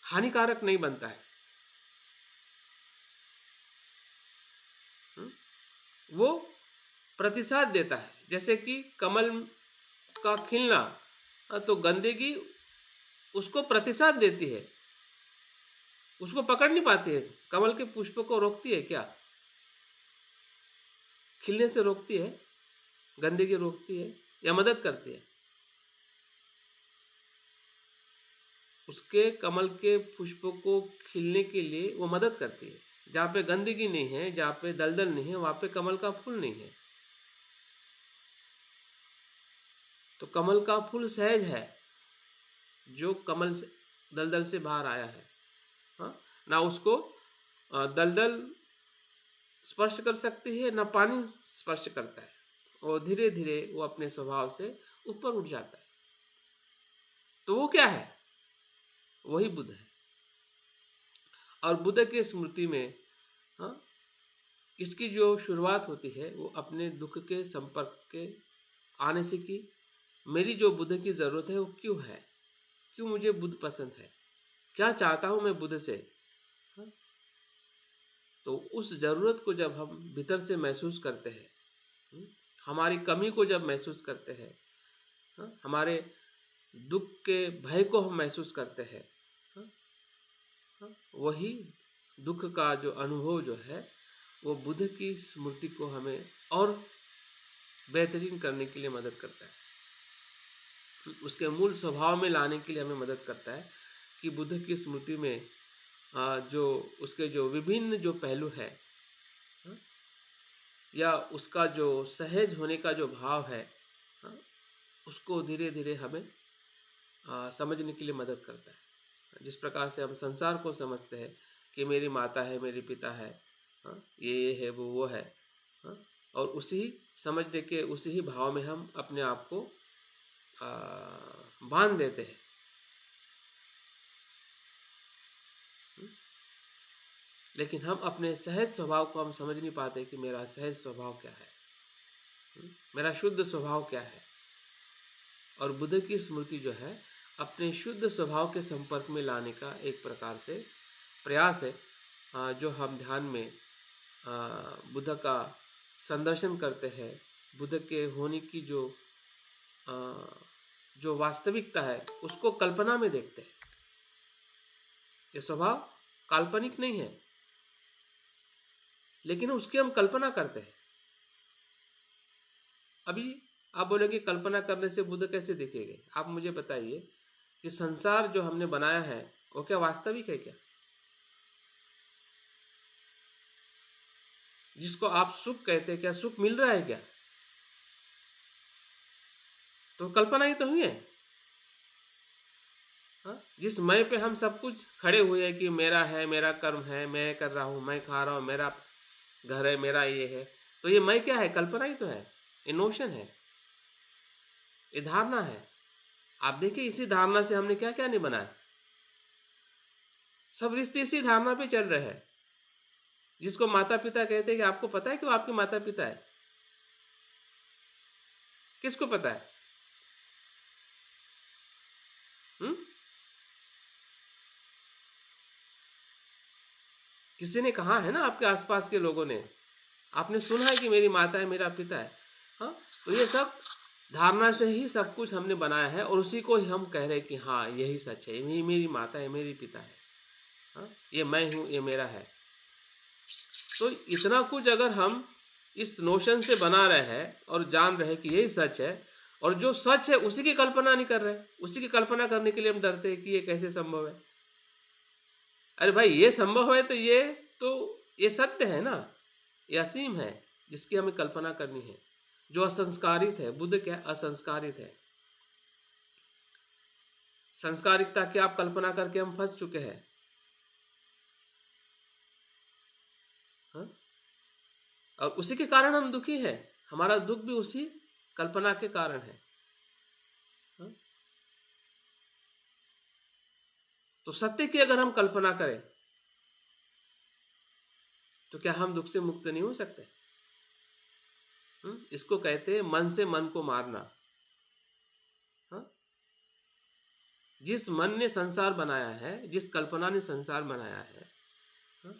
[SPEAKER 1] हानिकारक नहीं बनता है। वो प्रतिसाद देता है। जैसे कि कमल का खिलना, तो गंदगी उसको प्रतिसाद देती है, उसको पकड़ नहीं पाती है। कमल के पुष्प को रोकती है क्या? खिलने से रोकती है? गंदगी रोकती है या मदद करती है? उसके कमल के पुष्पों को खिलने के लिए वो मदद करती है। जहाँ पे गंदगी नहीं है, जहाँ पे दलदल नहीं है, वहाँ पे कमल का फूल नहीं है। तो कमल का फूल सहज है, जो कमल से दलदल से बाहर आया है। हाँ? ना उसको दलदल स्पर्श कर सकती है, ना पानी स्पर्श करता है, और धीरे धीरे वो अपने स्वभाव से ऊपर उठ जाता है। तो वो क्या है? वही बुद्ध है। और बुद्ध की स्मृति में, हाँ, इसकी जो शुरुआत होती है वो अपने दुख के संपर्क के आने से की। मेरी जो बुद्ध की ज़रूरत है वो क्यों है, क्यों मुझे बुद्ध पसंद है, क्या चाहता हूँ मैं बुद्ध से। हाँ? तो उस ज़रूरत को जब हम भीतर से महसूस करते हैं, हमारी कमी को जब महसूस करते हैं, हाँ, हमारे दुख के भय को हम महसूस करते हैं, हाँ, हाँ, वही दुख का जो अनुभव जो है वो बुद्ध की स्मृति को हमें और बेहतरीन करने के लिए मदद करता है, उसके मूल स्वभाव में लाने के लिए हमें मदद करता है। कि बुद्ध की स्मृति में जो उसके जो विभिन्न जो पहलू है, हाँ, या उसका जो सहज होने का जो भाव है, हाँ, उसको धीरे धीरे हमें समझने के लिए मदद करता है। जिस प्रकार से हम संसार को समझते हैं कि मेरी माता है, मेरे पिता है, हाँ, ये है, वो है, हाँ, और उसी समझने के उसी ही भाव में हम अपने आप को बांध देते हैं। लेकिन हम अपने सहज स्वभाव को हम समझ नहीं पाते कि मेरा सहज स्वभाव क्या है, मेरा शुद्ध स्वभाव क्या है। और बुद्ध की स्मृति जो है अपने शुद्ध स्वभाव के संपर्क में लाने का एक प्रकार से प्रयास है, जो हम ध्यान में बुद्ध का संदर्शन करते हैं, बुद्ध के होने की जो वास्तविकता है उसको कल्पना में देखते हैं। ये स्वभाव काल्पनिक नहीं है, लेकिन उसकी हम कल्पना करते हैं। अभी आप बोलेंगे कल्पना करने से बुद्ध कैसे दिखेंगे? आप मुझे बताइए कि संसार जो हमने बनाया है वो क्या वास्तविक है क्या? जिसको आप सुख कहते हैं, क्या सुख मिल रहा है क्या? तो कल्पना ही तो हुई है। हाँ? जिस मैं पे हम सब कुछ खड़े हुए हैं कि मेरा है, मेरा कर्म है, मैं कर रहा हूँ, मैं खा रहा हूँ, मेरा घर है, मेरा ये है, तो ये मैं क्या है? कल्पना ही तो है, ये नोशन है, ये धारणा है। आप देखिए इसी धारणा से हमने क्या क्या नहीं बनाया। सब रिश्ते इसी धारणा पे चल रहे हैं। जिसको माता पिता कहते हैं कि आपको पता है कि वो आपके माता पिता है? किसको पता है? हुँ? किसी ने कहा है ना, आपके आसपास के लोगों ने, आपने सुना है कि मेरी माता है, मेरा पिता है। हाँ, तो ये सब धारणा से ही सब कुछ हमने बनाया है और उसी को ही हम कह रहे हैं कि हाँ यही सच है, ये मेरी माता है, मेरी पिता है। हाँ, ये मैं हूँ, ये मेरा है। तो इतना कुछ अगर हम इस नोशन से बना रहे हैं और जान रहे हैं कि यही सच है, और जो सच है उसी की कल्पना नहीं कर रहे, उसी की कल्पना करने के लिए हम डरते हैं कि ये कैसे संभव है। अरे भाई ये संभव है तो ये सत्य है ना, ये असीम है, जिसकी हमें कल्पना करनी है, जो असंस्कारित है। बुद्ध क्या असंस्कारित है। संस्कारिकता की आप कल्पना करके हम फंस चुके हैं। हाँ? और उसी के कारण हम दुखी हैं। हमारा दुख भी उसी कल्पना के कारण है। हाँ? तो सत्य की अगर हम कल्पना करें तो क्या हम दुख से मुक्त नहीं हो सकते? इसको कहते हैं मन से मन को मारना। हाँ? जिस मन ने संसार बनाया है, जिस कल्पना ने संसार बनाया है, हाँ?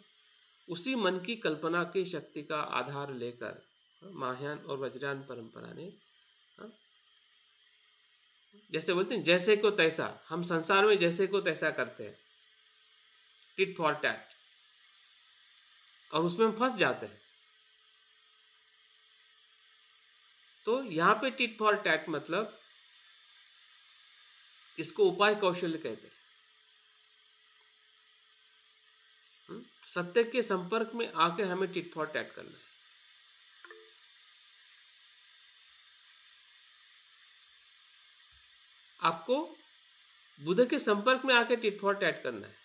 [SPEAKER 1] उसी मन की कल्पना की शक्ति का आधार लेकर महायान और वज्रयान परंपरा ने, हाँ? जैसे बोलते हैं जैसे को तैसा, हम संसार में जैसे को तैसा करते हैं, टिट फॉर टैट, और उसमें हम फंस जाते हैं। तो यहाँ पे टिट फॉर टैट मतलब इसको उपाय कौशल्य कहते हैं। सत्य के संपर्क में आके हमें टिट फॉर टैट करना है। आपको बुद्ध के संपर्क में आके टिट फॉर टैट करना है,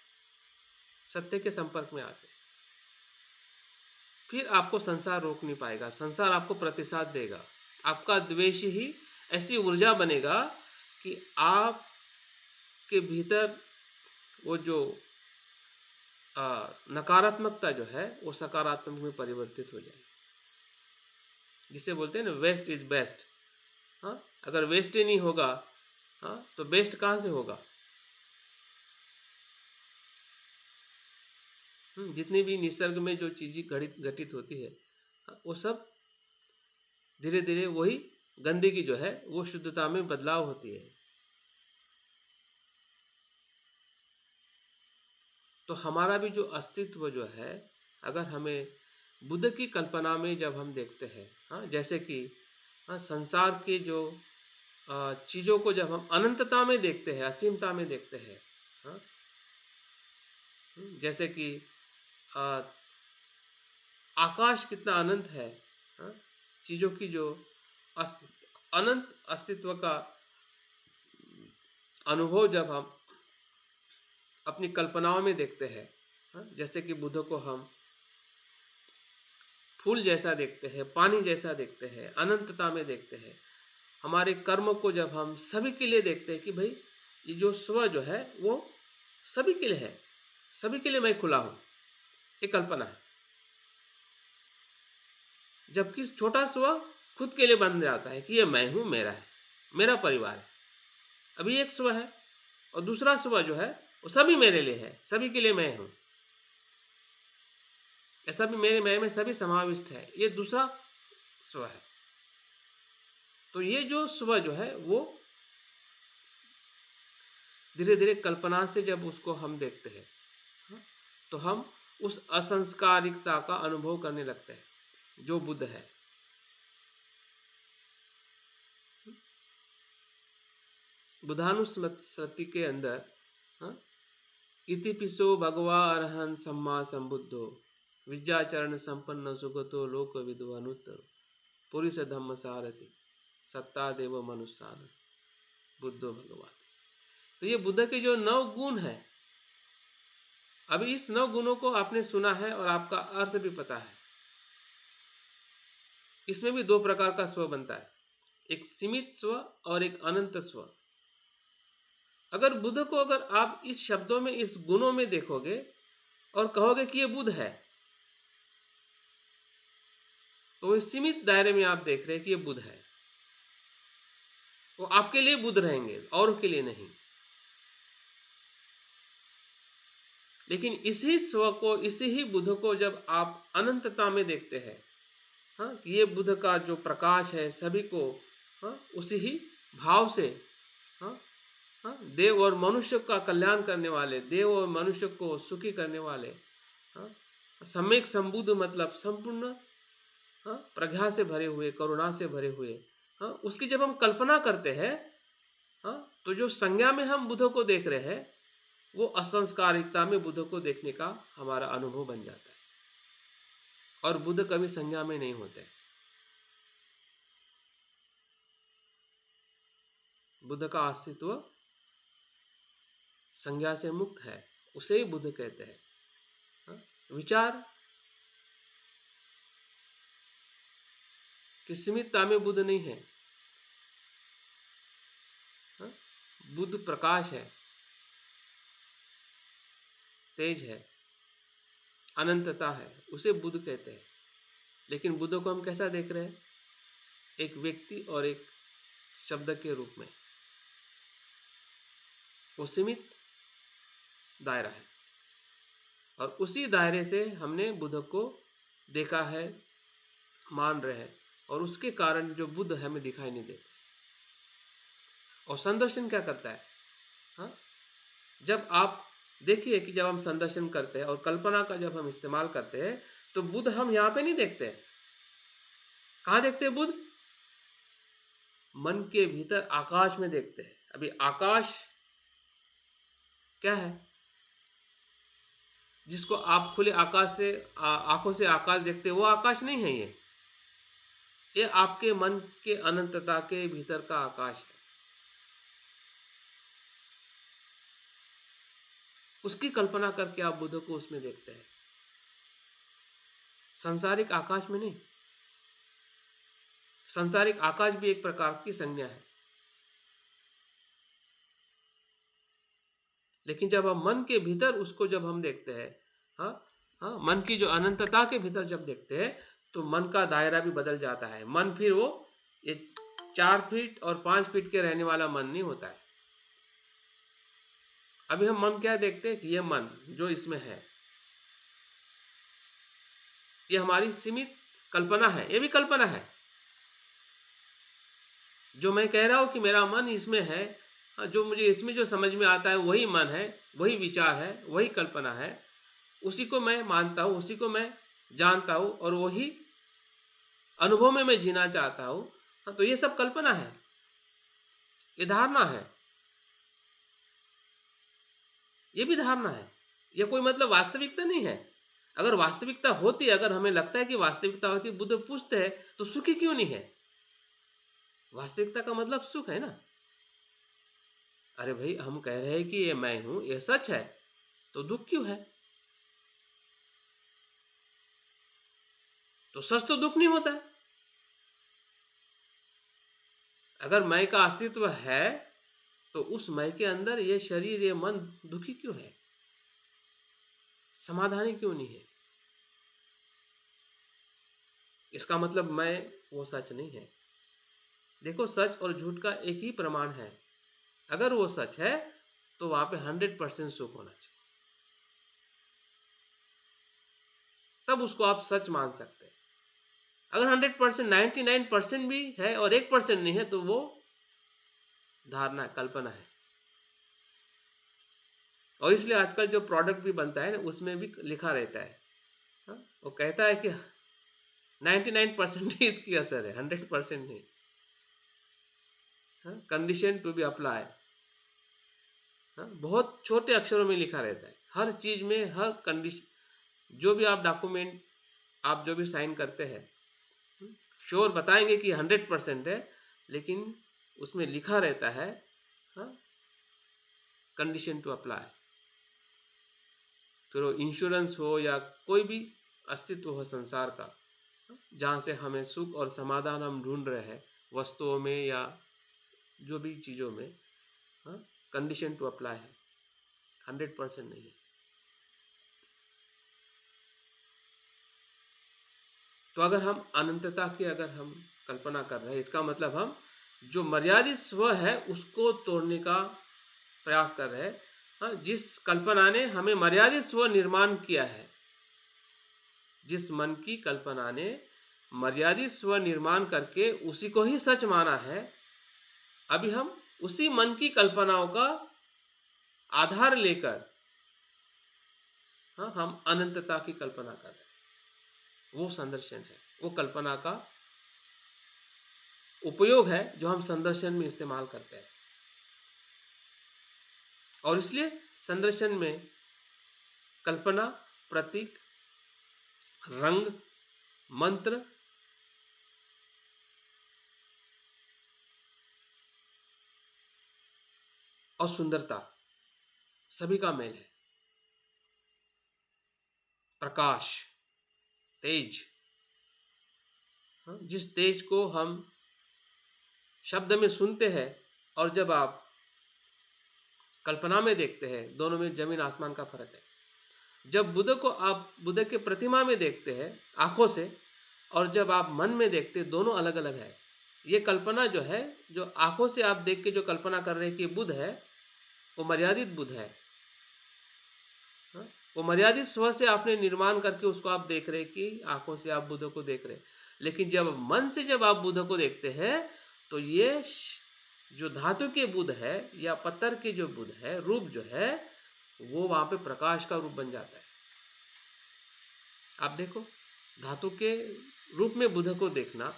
[SPEAKER 1] सत्य के संपर्क में आके। फिर आपको संसार रोक नहीं पाएगा, संसार आपको प्रतिसाद देगा। आपका द्वेष ही ऐसी ऊर्जा बनेगा कि आप के भीतर वो जो नकारात्मकता जो है वो सकारात्मक में परिवर्तित हो जाएगी। जिसे बोलते हैं ना वेस्ट इज बेस्ट। हाँ, अगर वेस्ट ही नहीं होगा, हाँ, तो बेस्ट कहाँ से होगा? जितनी भी निसर्ग में जो चीज़ें घटित होती है, वो सब धीरे धीरे वही गंदगी जो है वो शुद्धता में बदलाव होती है। तो हमारा भी जो अस्तित्व जो है, अगर हमें बुद्ध की कल्पना में जब हम देखते हैं, हाँ, जैसे कि संसार के जो चीज़ों को जब हम अनंतता में देखते हैं, असीमता में देखते हैं, हाँ, जैसे कि आकाश कितना अनंत है, हाँ, चीज़ों की जो अनंत अस्तित्व का अनुभव जब हम अपनी कल्पनाओं में देखते हैं, हाँ, जैसे कि बुद्ध को हम फूल जैसा देखते हैं, पानी जैसा देखते हैं, अनंतता में देखते हैं, हमारे कर्म को जब हम सभी के लिए देखते हैं कि भाई ये जो स्व जो है वो सभी के लिए है, सभी के लिए मैं खुला हूं, ये कल्पना है। जबकि छोटा स्व खुद के लिए बन जाता है कि ये मैं हूं, मेरा है, मेरा परिवार है। अभी एक स्व है और दूसरा स्व जो है वो सभी मेरे लिए है, सभी के लिए मैं हूं, ऐसा भी मेरे मैं में सभी समाविष्ट है, ये दूसरा स्व है। तो ये जो स्व जो है वो धीरे धीरे कल्पना से जब उसको हम देखते हैं, हाँ, तो हम उस असंस्कारिकता का अनुभव करने लगते हैं जो बुद्ध है। बुद्धानुस्मृति के अंदर, हाँ, इति पिसो भगवा अरहन सम्मा संबुद्धो विद्याचरण संपन्न सुगतो लोक विद्वानुत्तरो पुरुष धम्म सारथि सत्ता देव मनुष्यान बुद्धो भगवान। तो ये बुद्ध के जो 9 गुण है, अभी इस 9 गुणों को आपने सुना है और आपका अर्थ भी पता है। इसमें भी 2 प्रकार का स्व बनता है, एक सीमित स्व और एक अनंत स्व। अगर बुद्ध को अगर आप इस शब्दों में, इस गुणों में देखोगे और कहोगे कि ये बुद्ध है, तो इस सीमित दायरे में आप देख रहे हैं कि ये बुद्ध है, वो आपके लिए बुद्ध रहेंगे और के लिए नहीं। लेकिन इसी स्व को, इसी ही बुद्ध को जब आप अनंतता में देखते हैं, हाँ, कि ये बुद्ध का जो प्रकाश है सभी को, हाँ, उसी ही भाव से, हाँ, हाँ, देव और मनुष्य का कल्याण करने वाले, देव और मनुष्य को सुखी करने वाले, हाँ, सम्यक संबुद्ध मतलब संपूर्ण, हाँ, प्रज्ञा से भरे हुए, करुणा से भरे हुए, हाँ, उसकी जब हम कल्पना करते हैं, हाँ, तो जो संज्ञा में हम बुद्ध को देख रहे हैं वो असंस्कारिकता में बुद्ध को देखने का हमारा अनुभव बन जाता है। और बुद्ध कभी संज्ञा में नहीं होते। बुद्ध का अस्तित्व संज्ञा से मुक्त है, उसे ही बुद्ध कहते हैं। हाँ? विचार की सीमितता में बुद्ध नहीं है। हाँ? बुद्ध प्रकाश है, तेज है, अनंतता है, उसे बुद्ध कहते हैं। लेकिन बुद्ध को हम कैसा देख रहे हैं? एक व्यक्ति और एक शब्द के रूप में। वो सीमित दायरा है और उसी दायरे से हमने बुद्ध को देखा है, मान रहे हैं, और उसके कारण जो बुद्ध हमें दिखाई नहीं देते। और संदर्शन क्या करता है? हाँ? जब आप देखिए कि जब हम संदर्शन करते हैं और कल्पना का जब हम इस्तेमाल करते हैं तो बुद्ध हम यहाँ पे नहीं देखते हैं। कहाँ देखते हैं बुद्ध? मन के भीतर आकाश में देखते हैं। अभी आकाश क्या है? जिसको आप खुले आकाश से आंखों से आकाश देखते हैं वो आकाश नहीं है। ये आपके मन के अनंतता के भीतर का आकाश है। उसकी कल्पना करके आप बुद्ध को उसमें देखते हैं, सांसारिक आकाश में नहीं। सांसारिक आकाश भी एक प्रकार की संज्ञा है, लेकिन जब हम मन के भीतर उसको जब हम देखते हैं, हाँ हाँ, मन की जो अनंतता के भीतर जब देखते हैं तो मन का दायरा भी बदल जाता है। मन फिर वो ये 4 फीट और 5 फीट के रहने वाला मन नहीं होता है। अभी हम मन क्या देखते हैं कि ये मन जो इसमें है ये हमारी सीमित कल्पना है, ये भी कल्पना है। जो मैं कह रहा हूं कि मेरा मन इसमें है, जो मुझे इसमें जो समझ में आता है वही मन है, वही विचार है, वही कल्पना है, उसी को मैं मानता हूं, उसी को मैं जानता हूं और वही अनुभव में मैं जीना चाहता हूं। तो ये सब कल्पना है, ये धारणा है, ये भी धारणा है। ये कोई मतलब वास्तविकता नहीं है। अगर वास्तविकता होती, अगर हमें लगता है कि वास्तविकता होती, बुद्ध पूछते हैं तो सुखी क्यों नहीं है? वास्तविकता का मतलब सुख है ना। अरे भाई, हम कह रहे हैं कि ये मैं हूं, ये सच है, तो दुख क्यों है? तो सच तो दुख नहीं होता है। अगर मैं का अस्तित्व है तो उस मैं के अंदर ये शरीर ये मन दुखी क्यों है, समाधानी क्यों नहीं है? इसका मतलब मैं वो सच नहीं है। देखो, सच और झूठ का एक ही प्रमाण है, अगर वो सच है तो वहां पे 100% सुख होना चाहिए, तब उसको आप सच मान सकते हैं। अगर 100% 99% भी है और 1% नहीं है तो वो धारणा कल्पना है। और इसलिए आजकल जो प्रोडक्ट भी बनता है ना उसमें भी लिखा रहता है, हाँ? वो कहता है कि 99% ही इसकी असर है, 100% नहीं। कंडीशन टू बी अप्लाई, बहुत छोटे अक्षरों में लिखा रहता है हर चीज में, हर कंडीशन। जो भी आप डॉक्यूमेंट आप जो भी साइन करते हैं, श्योर बताएंगे कि 100% है, लेकिन उसमें लिखा रहता है कंडीशन टू अप्लाई। फिर वो इंश्योरेंस हो या कोई भी अस्तित्व हो संसार का, जहाँ से हमें सुख और समाधान हम ढूंढ रहे हैं, वस्तुओं में या जो भी चीज़ों में, कंडीशन टू अप्लाई है, 100% नहीं है। तो अगर हम अनंतता की अगर हम कल्पना कर रहे हैं, इसका मतलब हम जो मर्यादित स्व है उसको तोड़ने का प्रयास कर रहे हैं। जिस कल्पना ने हमें मर्यादित स्व निर्माण किया है, जिस मन की कल्पना ने मर्यादित स्व निर्माण करके उसी को ही सच माना है, अभी हम उसी मन की कल्पनाओं का आधार लेकर हम अनंतता की कल्पना कर रहे हैं। वो संदर्शन है, वो कल्पना का उपयोग है जो हम संदर्शन में इस्तेमाल करते हैं। और इसलिए संदर्शन में कल्पना, प्रतीक, रंग, मंत्र और सुंदरता सभी का मेल है। प्रकाश, तेज, जिस तेज को हम शब्द में सुनते हैं और जब आप कल्पना में देखते हैं, दोनों में जमीन आसमान का फर्क है। जब बुद्ध को आप बुद्ध के प्रतिमा में देखते हैं आंखों से, और जब आप मन में देखते हैं, दोनों अलग अलग है। ये कल्पना जो है, जो आंखों से आप देख के जो कल्पना कर रहे हैं कि बुद्ध है, वो मर्यादित बुद्ध है। वो मर्यादित स्व से आपने निर्माण करके उसको आप देख रहे हैं कि आंखों से आप बुद्ध को देख रहे हैं। लेकिन जब मन से जब आप बुद्ध को देखते हैं तो ये जो धातु के बुद्ध है या पत्थर के जो बुद्ध है, रूप जो है, वो वहां पे प्रकाश का रूप बन जाता है। आप देखो, धातु के रूप में बुद्ध को देखना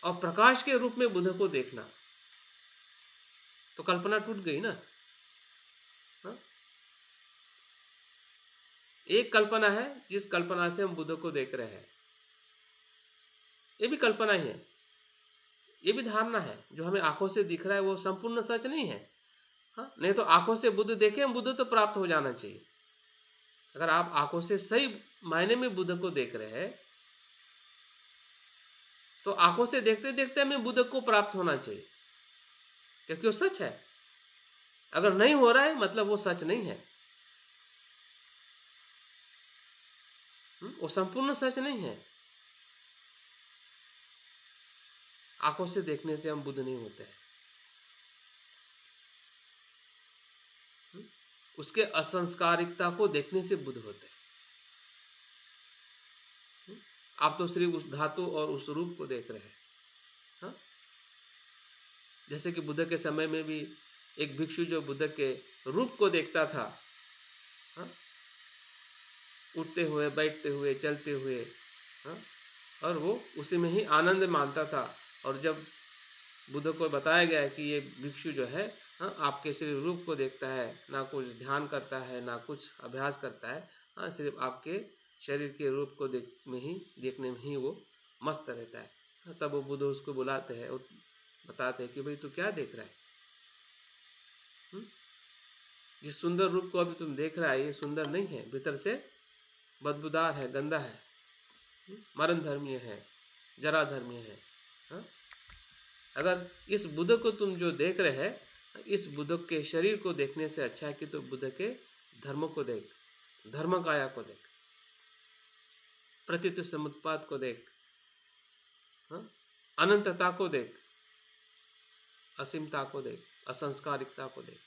[SPEAKER 1] और प्रकाश के रूप में बुद्ध को देखना, तो कल्पना टूट गई ना। एक कल्पना है जिस कल्पना से हम बुद्ध को देख रहे हैं, ये भी कल्पना ही है, ये भी धारणा है। जो हमें आंखों से दिख रहा है वो संपूर्ण सच नहीं है। नहीं तो आंखों से बुद्ध देखें, हम बुद्ध तो प्राप्त हो जाना चाहिए। अगर आप आंखों से सही मायने में बुद्ध को देख रहे हैं तो आंखों से देखते देखते हमें बुद्ध को प्राप्त होना चाहिए, क्योंकि वो सच है। अगर नहीं हो रहा है मतलब वो सच नहीं है, वो संपूर्ण सच नहीं है। आंखों से देखने से हम बुद्ध नहीं होते हैं, उसके असंस्कारिकता को देखने से बुद्ध होते हैं। आप तो सिर्फ उस धातु और उस रूप को देख रहे हैं। जैसे कि बुद्ध के समय में भी एक भिक्षु जो बुद्ध के रूप को देखता था, उठते हुए, बैठते हुए, चलते हुए, और वो उसी में ही आनंद मानता था। और जब बुद्ध को बताया गया कि ये भिक्षु जो है आपके सिर्फ रूप को देखता है, ना कुछ ध्यान करता है, ना कुछ अभ्यास करता है, सिर्फ आपके शरीर के रूप को देखने में ही वो मस्त रहता है। तब वो बुद्ध उसको बुलाते हैं और बताते हैं कि भाई तू क्या देख रहा है? जिस सुंदर रूप को अभी तुम देख रहा है ये सुंदर नहीं है, भीतर से बदबूदार है, गंदा है, मरण धर्मीय है, जरा धर्मीय है। हाँ? अगर इस बुद्ध को तुम जो देख रहे हैं, इस बुद्ध के शरीर को देखने से अच्छा है कि तो बुद्ध के धर्म को देख, धर्म काया को देख, प्रतीत समुत्पाद को देख, हाँ? अनंतता को देख, असीमता को देख, असंस्कारिकता को देख।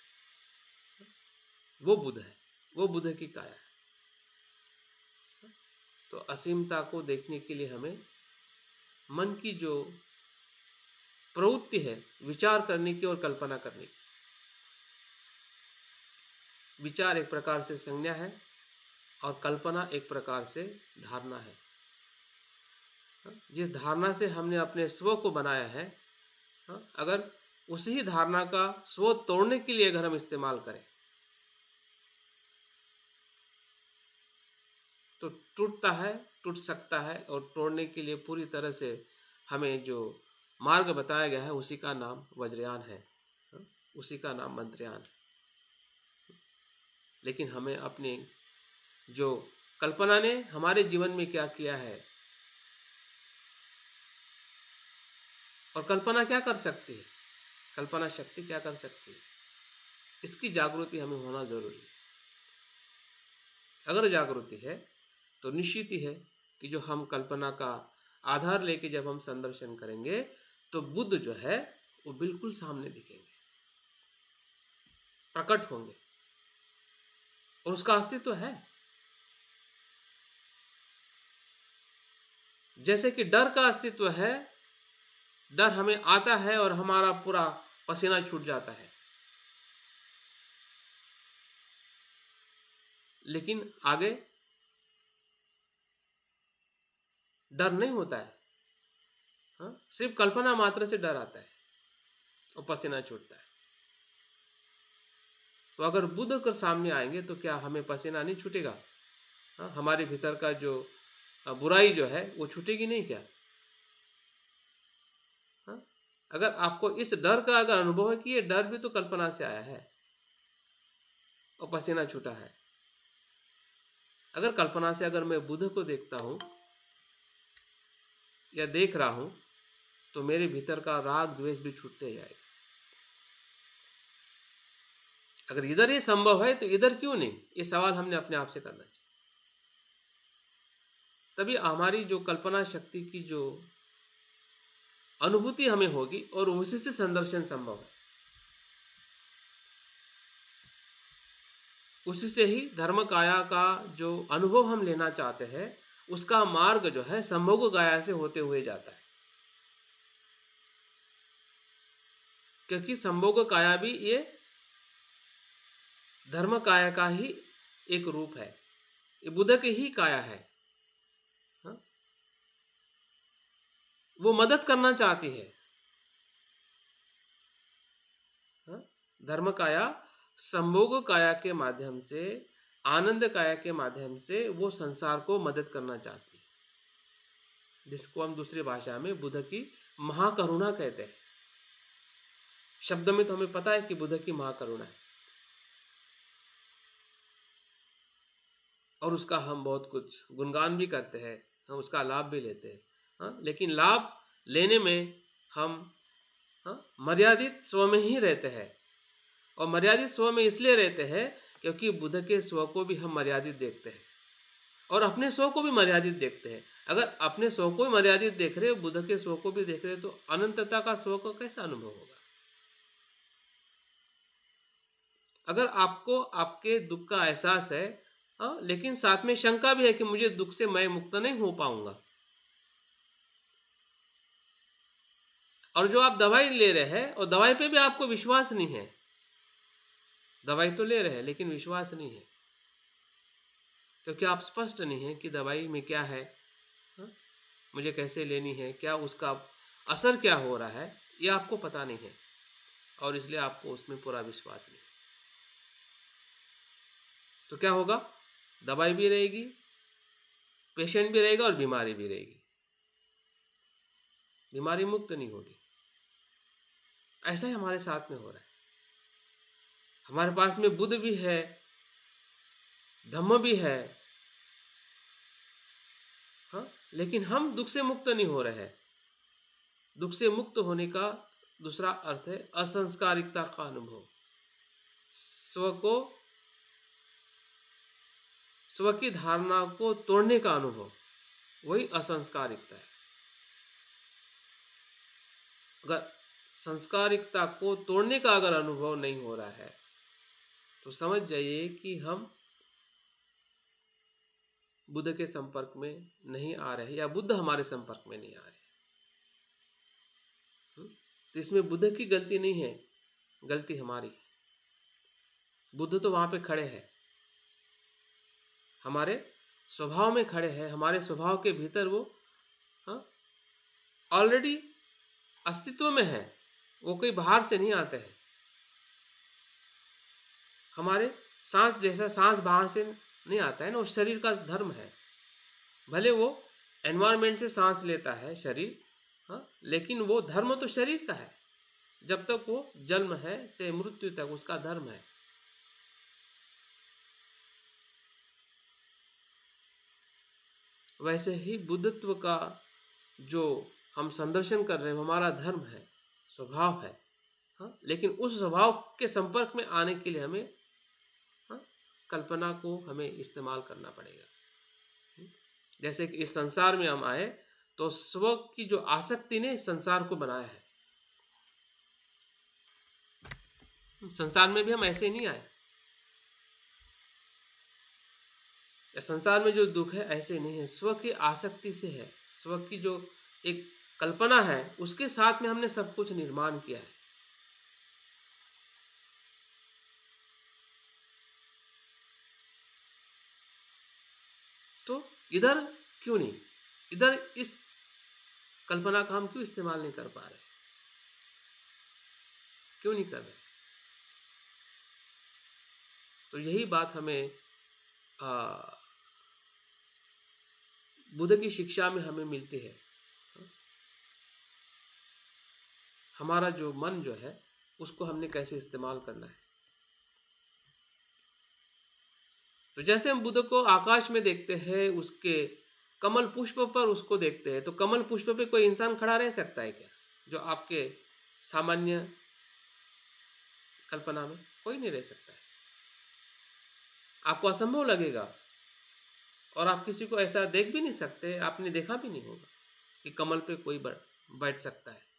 [SPEAKER 1] वो बुद्ध है, वो बुद्ध की काया है। तो असीमता को देखने के लिए हमें मन की जो प्रवृत्ति है, विचार करने की और कल्पना करने की। विचार एक प्रकार से संज्ञा है और कल्पना एक प्रकार से धारणा है। जिस धारणा से हमने अपने स्व को बनाया है, अगर उसी धारणा का स्व तोड़ने के लिए अगर हम इस्तेमाल करें तो टूटता है, टूट सकता है। और तोड़ने के लिए पूरी तरह से हमें जो मार्ग बताया गया है उसी का नाम वज्रयान है, उसी का नाम मंत्रयान। लेकिन हमें अपने जो कल्पना ने हमारे जीवन में क्या किया है और कल्पना क्या कर सकती है, कल्पना शक्ति क्या कर सकती है, इसकी जागृति हमें होना जरूरी है। अगर जागृति है तो निश्चित ही है कि जो हम कल्पना का आधार लेके जब हम संदर्शन करेंगे तो बुद्ध जो है वो बिल्कुल सामने दिखेंगे, प्रकट होंगे और उसका अस्तित्व है। जैसे कि डर का अस्तित्व है, डर हमें आता है और हमारा पूरा पसीना छूट जाता है, लेकिन आगे डर नहीं होता है। हाँ? सिर्फ कल्पना मात्र से डर आता है और पसीना छूटता है। तो अगर बुद्ध कर सामने आएंगे तो क्या हमें पसीना नहीं छूटेगा? हाँ? हमारे भीतर का जो बुराई जो है वो छूटेगी नहीं क्या? हाँ? अगर आपको इस डर का अगर अनुभव है कि ये डर भी तो कल्पना से आया है और पसीना छूटा है, अगर कल्पना से अगर मैं बुद्ध को देखता हूं या देख रहा हूं तो मेरे भीतर का राग द्वेष भी छूटते जाएगा। अगर इधर ये संभव है तो इधर क्यों नहीं, ये सवाल हमने अपने आप से करना चाहिए। तभी हमारी जो कल्पना शक्ति की जो अनुभूति हमें होगी और उसी से संदर्शन संभव है। उसी से ही धर्म काया का जो अनुभव हम लेना चाहते हैं उसका मार्ग जो है संभोग काया से होते हुए जाता है, क्योंकि संभोग काया भी ये धर्म काया का ही एक रूप है, ये बुद्ध की ही काया है। हा? वो मदद करना चाहती है। हा? धर्म काया संभोग काया के माध्यम से, आनंद काया के माध्यम से वो संसार को मदद करना चाहती है, जिसको हम दूसरी भाषा में बुद्ध की महाकरुणा कहते हैं। शब्द में तो हमें पता है कि बुद्ध की महाकरुणा है और उसका हम बहुत कुछ गुणगान भी करते हैं, हम उसका लाभ भी लेते हैं। हाँ? लेकिन लाभ लेने में हम मर्यादित स्व में ही रहते हैं। और मर्यादित स्व में इसलिए रहते हैं क्योंकि बुद्ध के स्व को भी हम मर्यादित देखते हैं और अपने स्व को भी मर्यादित देखते हैं। अगर अपने स्व को भी मर्यादित देख रहे हो, बुद्ध के स्व को भी देख रहे हो, तो अनंतता का स्व को कैसा अनुभव होगा? अगर आपको आपके दुख का एहसास है, लेकिन साथ में शंका भी है कि मुझे दुख से मैं मुक्त नहीं हो पाऊंगा, और जो आप दवाई ले रहे हैं और दवाई पे भी आपको विश्वास नहीं है, दवाई तो ले रहे हैं लेकिन विश्वास नहीं है, क्योंकि आप स्पष्ट नहीं है कि दवाई में क्या है, मुझे कैसे लेनी है, क्या उसका असर क्या हो रहा है, ये आपको पता नहीं है और इसलिए आपको उसमें पूरा विश्वास नहीं। तो क्या होगा? दवाई भी रहेगी, पेशेंट भी रहेगा और बीमारी भी रहेगी, बीमारी मुक्त नहीं होगी। ऐसा ही हमारे साथ में हो रहा है। हमारे पास में बुद्ध भी है, धम्म भी है, हाँ, लेकिन हम दुख से मुक्त नहीं हो रहे हैं। दुख से मुक्त होने का दूसरा अर्थ है असंस्कारिकता का अनुभव। स्व को, स्व की धारणा को तोड़ने का अनुभव, वही असंस्कारिकता है। अगर संस्कारिकता को तोड़ने का अगर अनुभव नहीं हो रहा है तो समझ जाइए कि हम बुद्ध के संपर्क में नहीं आ रहे या बुद्ध हमारे संपर्क में नहीं आ रहे। तो इसमें बुद्ध की गलती नहीं है, गलती हमारी है। बुद्ध तो वहां पे खड़े हैं, हमारे स्वभाव में खड़े हैं, हमारे स्वभाव के भीतर वो ऑलरेडी अस्तित्व में है, वो कोई बाहर से नहीं आते हैं। हमारे सांस जैसा सांस बाहर से नहीं आता है ना, वो शरीर का धर्म है। भले वो एनवायरनमेंट से सांस लेता है शरीर, लेकिन वो धर्म तो शरीर का है। जब तक वो जन्म है से मृत्यु तक उसका धर्म है। वैसे ही बुद्धत्व का जो हम संदर्शन कर रहे हैं हमारा धर्म है, स्वभाव है। लेकिन उस स्वभाव के संपर्क में आने के लिए हमें कल्पना को हमें इस्तेमाल करना पड़ेगा। जैसे कि इस संसार में हम आए तो स्व की जो आसक्ति ने इस संसार को बनाया है। संसार में भी हम ऐसे ही नहीं आए। संसार में जो दुख है ऐसे नहीं है, स्व की आसक्ति से है। स्व की जो एक कल्पना है उसके साथ में हमने सब कुछ निर्माण किया है। तो इधर क्यों नहीं, इधर इस कल्पना का हम क्यों इस्तेमाल नहीं कर पा रहे, क्यों नहीं कर रहे? तो यही बात हमें बुद्ध की शिक्षा में हमें मिलती है। हमारा जो मन जो है उसको हमने कैसे इस्तेमाल करना है। तो जैसे हम बुद्ध को आकाश में देखते हैं, उसके कमल पुष्प पर उसको देखते हैं, तो कमल पुष्प पे कोई इंसान खड़ा रह सकता है क्या? जो आपके सामान्य कल्पना में कोई नहीं रह सकता है। आपको असंभव लगेगा और आप किसी को ऐसा देख भी नहीं सकते, आपने देखा भी नहीं होगा कि कमल पे कोई बैठ सकता है।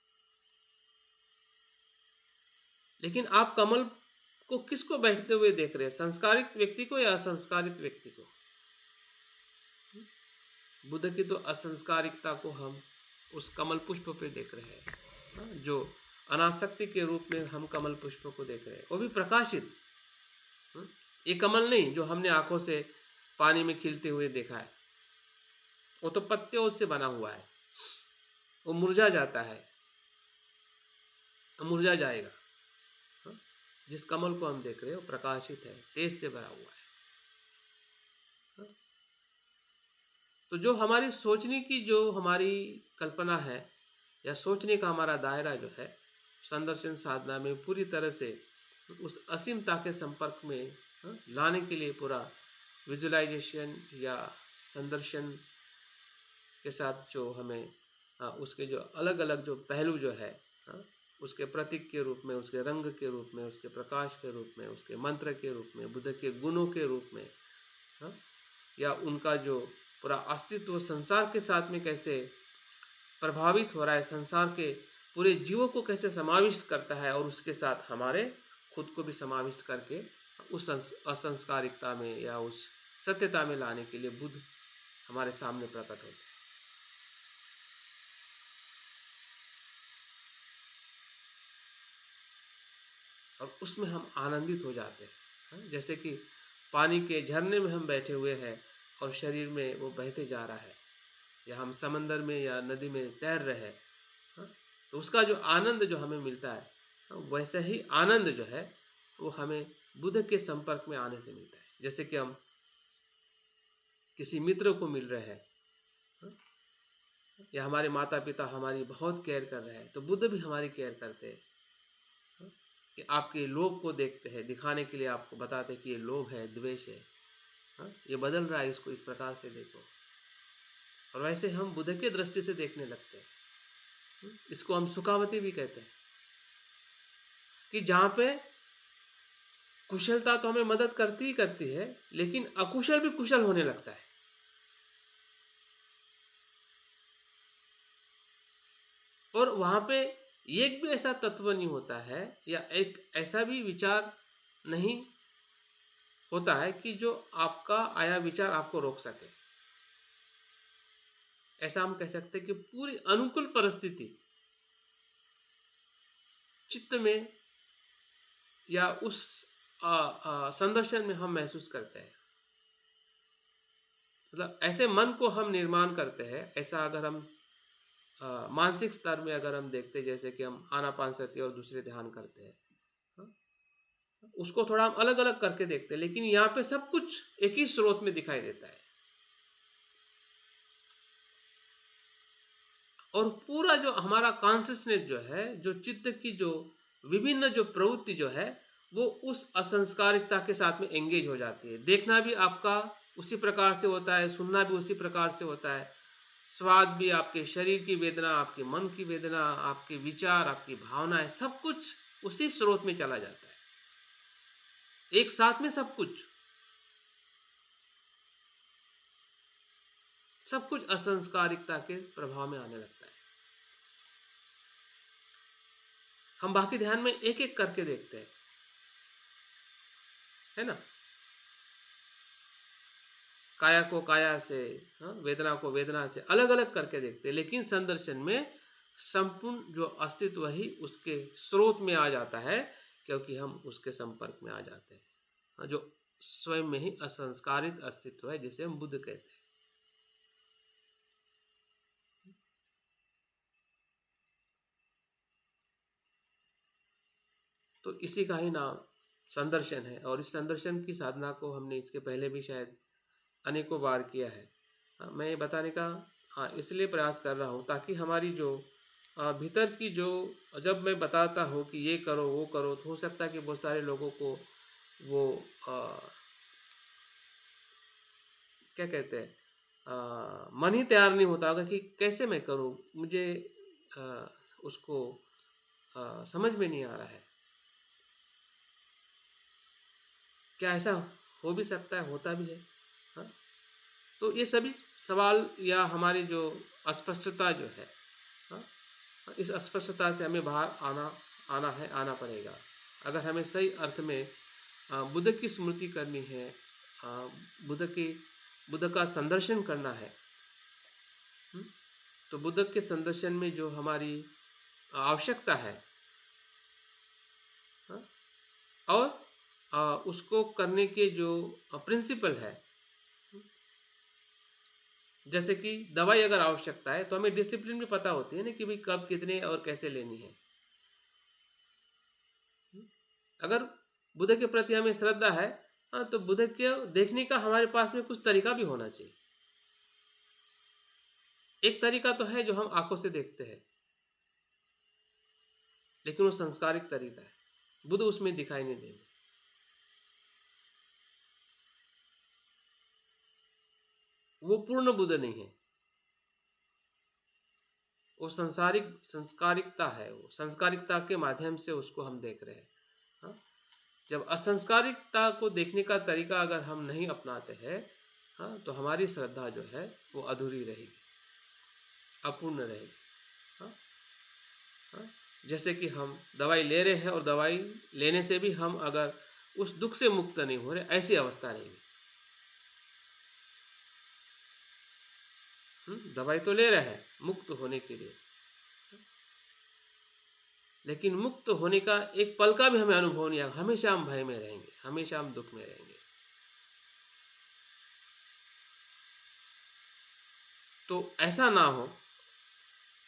[SPEAKER 1] लेकिन आप कमल को किसको बैठते हुए देख रहे हैं, संस्कारित व्यक्ति को या असंस्कारित व्यक्ति को? बुद्ध की तो असंस्कारिकता को हम उस कमल पुष्प पे देख रहे हैं, जो अनासक्ति के रूप में हम कमल पुष्प को देख रहे हैं, वो भी प्रकाशित। ये कमल नहीं जो हमने आंखों से पानी में खिलते हुए देखा है, वो तो पत्तियों से बना हुआ है, वो मुरझा जाता है, मुरझा जाएगा। जिस कमल को हम देख रहे हैं वो प्रकाशित है, तेज से भरा हुआ है। तो जो हमारी सोचने की जो हमारी कल्पना है या सोचने का हमारा दायरा जो है, संदर्शन साधना में पूरी तरह से उस असीमता के संपर्क में लाने के लिए पूरा विजुअलाइजेशन या संदर्शन के साथ जो हमें उसके जो अलग अलग जो पहलू जो है, उसके प्रतीक के रूप में, उसके रंग के रूप में, उसके प्रकाश के रूप में, उसके मंत्र के रूप में, बुद्ध के गुणों के रूप में, या उनका जो पूरा अस्तित्व संसार के साथ में कैसे प्रभावित हो रहा है, संसार के पूरे जीवों को कैसे समाविष्ट करता है, और उसके साथ हमारे खुद को भी समाविष्ट करके उस असंस्कारिकता में या उस सत्यता में लाने के लिए बुद्ध हमारे सामने प्रकट होते हैं। और उसमें हम आनंदित हो जाते हैं। जैसे कि पानी के झरने में हम बैठे हुए हैं और शरीर में वो बहते जा रहा है, या हम समंदर में या नदी में तैर रहे हैं, तो उसका जो आनंद जो हमें मिलता है, वैसे ही आनंद जो है वो हमें बुद्ध के संपर्क में आने से मिलता है। जैसे कि हम किसी मित्र को मिल रहे हैं, या हमारे माता पिता हमारी बहुत केयर कर रहे हैं, तो बुद्ध भी हमारी केयर करते हैं कि आपके लोभ को देखते हैं, दिखाने के लिए आपको बताते हैं कि ये लोभ है, द्वेष है, ये बदल रहा है, इसको इस प्रकार से देखो। और वैसे हम बुद्ध के दृष्टि से देखने लगते हैं। इसको हम सुखावती भी कहते हैं, कि जहाँ पे कुशलता तो हमें मदद करती ही करती है, लेकिन अकुशल भी कुशल होने लगता है। और वहाँ पे एक भी ऐसा तत्व नहीं होता है, या एक ऐसा भी विचार नहीं होता है कि जो आपका आया विचार आपको रोक सके। ऐसा हम कह सकते हैं कि पूरी अनुकूल परिस्थिति चित्त में या उस संदर्शन में हम महसूस करते हैं। मतलब ऐसे मन को हम निर्माण करते हैं। ऐसा अगर हम मानसिक स्तर में अगर हम देखते हैं, जैसे कि हम आनापानसति और दूसरे ध्यान करते हैं, हाँ, उसको थोड़ा हम अलग अलग करके देखते हैं, लेकिन यहाँ पे सब कुछ एक ही स्रोत में दिखाई देता है। और पूरा जो हमारा कॉन्शियसनेस जो है, जो चित्त की जो विभिन्न जो प्रवृत्ति जो है, वो उस असंस्कारिकता के साथ में एंगेज हो जाती है। देखना भी आपका उसी प्रकार से होता है, सुनना भी उसी प्रकार से होता है, स्वाद भी, आपके शरीर की वेदना, आपके मन की वेदना, आपके विचार, आपकी भावनाएं, सब कुछ उसी स्रोत में चला जाता है, एक साथ में सब कुछ असंस्कारिकता के प्रभाव में आने लगता है। हम बाकी ध्यान में एक एक करके देखते हैं, है ना, काया को काया से, हाँ, वेदना को वेदना से अलग अलग करके देखते हैं, लेकिन संदर्शन में संपूर्ण जो अस्तित्व ही उसके स्रोत में आ जाता है, क्योंकि हम उसके संपर्क में आ जाते हैं, हाँ, जो स्वयं में ही असंस्कारित अस्तित्व है, जिसे हम बुद्ध कहते हैं। तो इसी का ही नाम संदर्शन है, और इस संदर्शन की साधना को हमने इसके पहले भी शायद अनेकों बार किया है। मैं ये बताने का इसलिए प्रयास कर रहा हूँ, ताकि हमारी जो भीतर की जो, जब मैं बताता हूँ कि ये करो वो करो, तो हो सकता है कि बहुत सारे लोगों को वो क्या कहते हैं, मन ही तैयार नहीं होता होगा कि कैसे मैं करूँ, मुझे उसको समझ में नहीं आ रहा है। क्या ऐसा हो भी सकता है, होता भी है, हाँ? तो ये सभी सवाल या हमारी जो अस्पष्टता जो है, हाँ, इस अस्पष्टता से हमें बाहर आना पड़ेगा। अगर हमें सही अर्थ में बुद्ध की स्मृति करनी है, बुद्ध का संदर्शन करना है, तो बुद्ध के संदर्शन में जो हमारी आवश्यकता है, हाँ, और उसको करने के जो प्रिंसिपल है, जैसे कि दवाई अगर आवश्यकता है, तो हमें डिसिप्लिन भी पता होती है ना, कि भाई कब कितने और कैसे लेनी है। अगर बुद्ध के प्रति हमें श्रद्धा है, हाँ, तो बुद्ध के देखने का हमारे पास में कुछ तरीका भी होना चाहिए। एक तरीका तो है जो हम आंखों से देखते हैं, लेकिन वो संस्कारिक तरीका है, बुद्ध उसमें दिखाई नहीं देंगे। वो पूर्ण बुद्ध नहीं है, वो संस्कारिकता है, वो संस्कारिकता के माध्यम से उसको हम देख रहे हैं, हाँ? जब असंस्कारिकता को देखने का तरीका अगर हम नहीं अपनाते हैं, हाँ, तो हमारी श्रद्धा जो है वो अधूरी रहेगी, अपूर्ण रहेगी, हाँ? हाँ? जैसे कि हम दवाई ले रहे हैं, और दवाई लेने से भी हम अगर उस दुख से मुक्त नहीं हो रहे, ऐसी अवस्था रहेगी। दवाई तो ले रहे हैं मुक्त होने के लिए, लेकिन मुक्त होने का एक पल का भी हमें अनुभव नहीं आएगा, हमेशा हम भय में रहेंगे, हमेशा हम दुख में रहेंगे। तो ऐसा ना हो,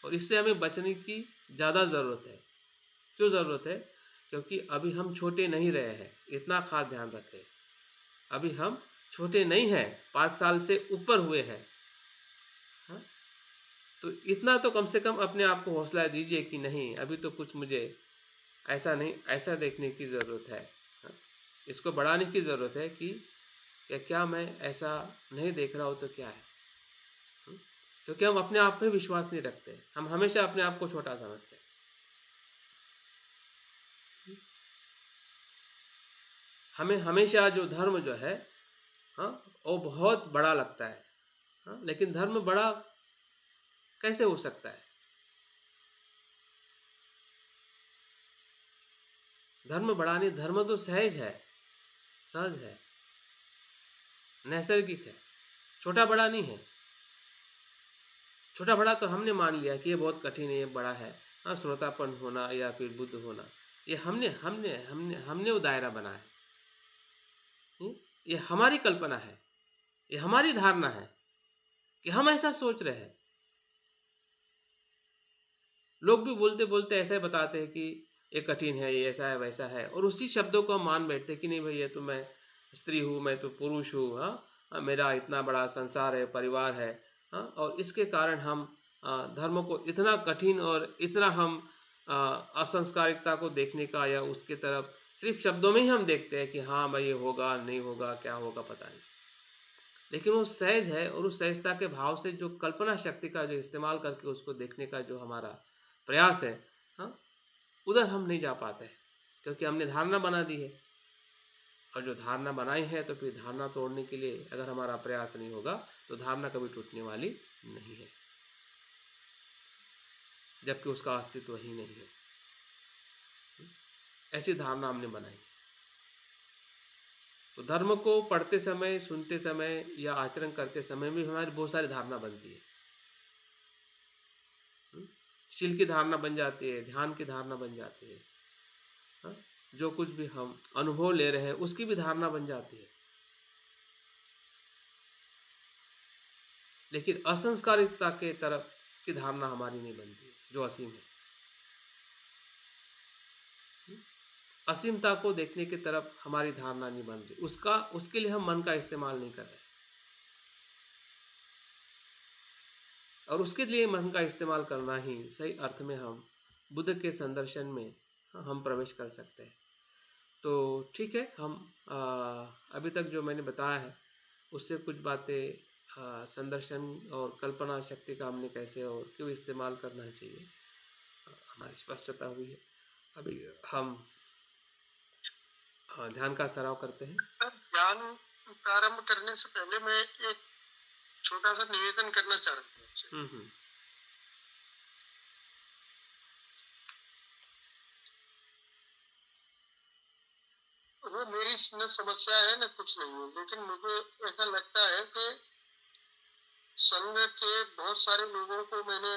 [SPEAKER 1] और इससे हमें बचने की ज़्यादा ज़रूरत है। क्यों ज़रूरत है? क्योंकि अभी हम छोटे नहीं रहे हैं, इतना खास ध्यान रखें। अभी हम छोटे नहीं हैं, 5 साल से ऊपर हुए हैं, हाँ? तो इतना तो कम से कम अपने आप को हौसला दीजिए कि नहीं, अभी तो कुछ मुझे ऐसा नहीं, ऐसा देखने की ज़रूरत है, हाँ? इसको बढ़ाने की ज़रूरत है कि क्या मैं ऐसा नहीं देख रहा हूँ तो क्या है? क्योंकि हम अपने आप पे विश्वास नहीं रखते, हम हमेशा अपने आप को छोटा समझते हैं। हमें हमेशा जो धर्म जो है, हाँ, वो बहुत बड़ा लगता है, हाँ, लेकिन धर्म बड़ा कैसे हो सकता है? धर्म बड़ा नहीं, धर्म तो सहज है, सहज है, नैसर्गिक है, छोटा बड़ा नहीं है। छोटा बड़ा तो हमने मान लिया कि ये बहुत कठिन है, ये बड़ा है, हाँ, श्रोतापन होना या फिर बुद्ध होना, ये हमने हमने हमने हमने वो दायरा बनाया है। ये हमारी कल्पना है, ये हमारी धारणा है कि हम ऐसा सोच रहे हैं। लोग भी बोलते बोलते ऐसा ही बताते हैं कि ये कठिन है, ये ऐसा है, वैसा है, और उसी शब्दों को हम मान बैठते हैं कि नहीं भाई, ये तो मैं स्त्री हूँ, मैं तो पुरुष हूँ, हाँ, मेरा इतना बड़ा संसार है, परिवार है, हाँ, और इसके कारण हम धर्म को इतना कठिन और इतना हम असंस्कारिकता को देखने का या उसके तरफ सिर्फ शब्दों में ही हम देखते हैं कि हाँ भाई, ये होगा, नहीं होगा, क्या होगा पता नहीं। लेकिन वो सहज है, और उस सहजता के भाव से जो कल्पना शक्ति का जो इस्तेमाल करके उसको देखने का जो हमारा प्रयास है, हाँ, उधर हम नहीं जा पाते हैं, क्योंकि हमने धारणा बना दी है, और जो धारणा बनाई है तो फिर धारणा तोड़ने के लिए अगर हमारा प्रयास नहीं होगा तो धारणा कभी टूटने वाली नहीं है, जबकि उसका अस्तित्व ही नहीं है। ऐसी धारणा हमने बनाई। तो धर्म को पढ़ते समय, सुनते समय या आचरण करते समय भी हमारी बहुत सारी धारणा बनती है। शील की धारणा बन जाती है, ध्यान की धारणा बन जाती है, हाँ? जो कुछ भी हम अनुभव ले रहे हैं उसकी भी धारणा बन जाती है। लेकिन असंस्कारिकता के तरफ की धारणा हमारी नहीं बनती, जो असीम है। असीमता को देखने की तरफ हमारी धारणा नहीं बन रही, उसके लिए हम मन का इस्तेमाल नहीं कर रहे, और उसके लिए मन का इस्तेमाल करना ही सही अर्थ में हम बुद्ध के संदर्शन में हम प्रवेश कर सकते हैं। तो ठीक है, हम अभी तक जो मैंने बताया है उससे कुछ बातें संदर्शन और कल्पना शक्ति का हमने कैसे और क्यों इस्तेमाल करना चाहिए, हमारी स्पष्टता हुई है। अभी हम ध्यान का सराव करते हैं।
[SPEAKER 2] ध्यान प्रारंभ करने से पहले मैं एक छोटा सा निवेदन करना चाह रहा हूँ। वो मेरी न समस्या है न कुछ नहीं है, लेकिन मुझे ऐसा लगता है कि संघ के बहुत सारे लोगों को मैंने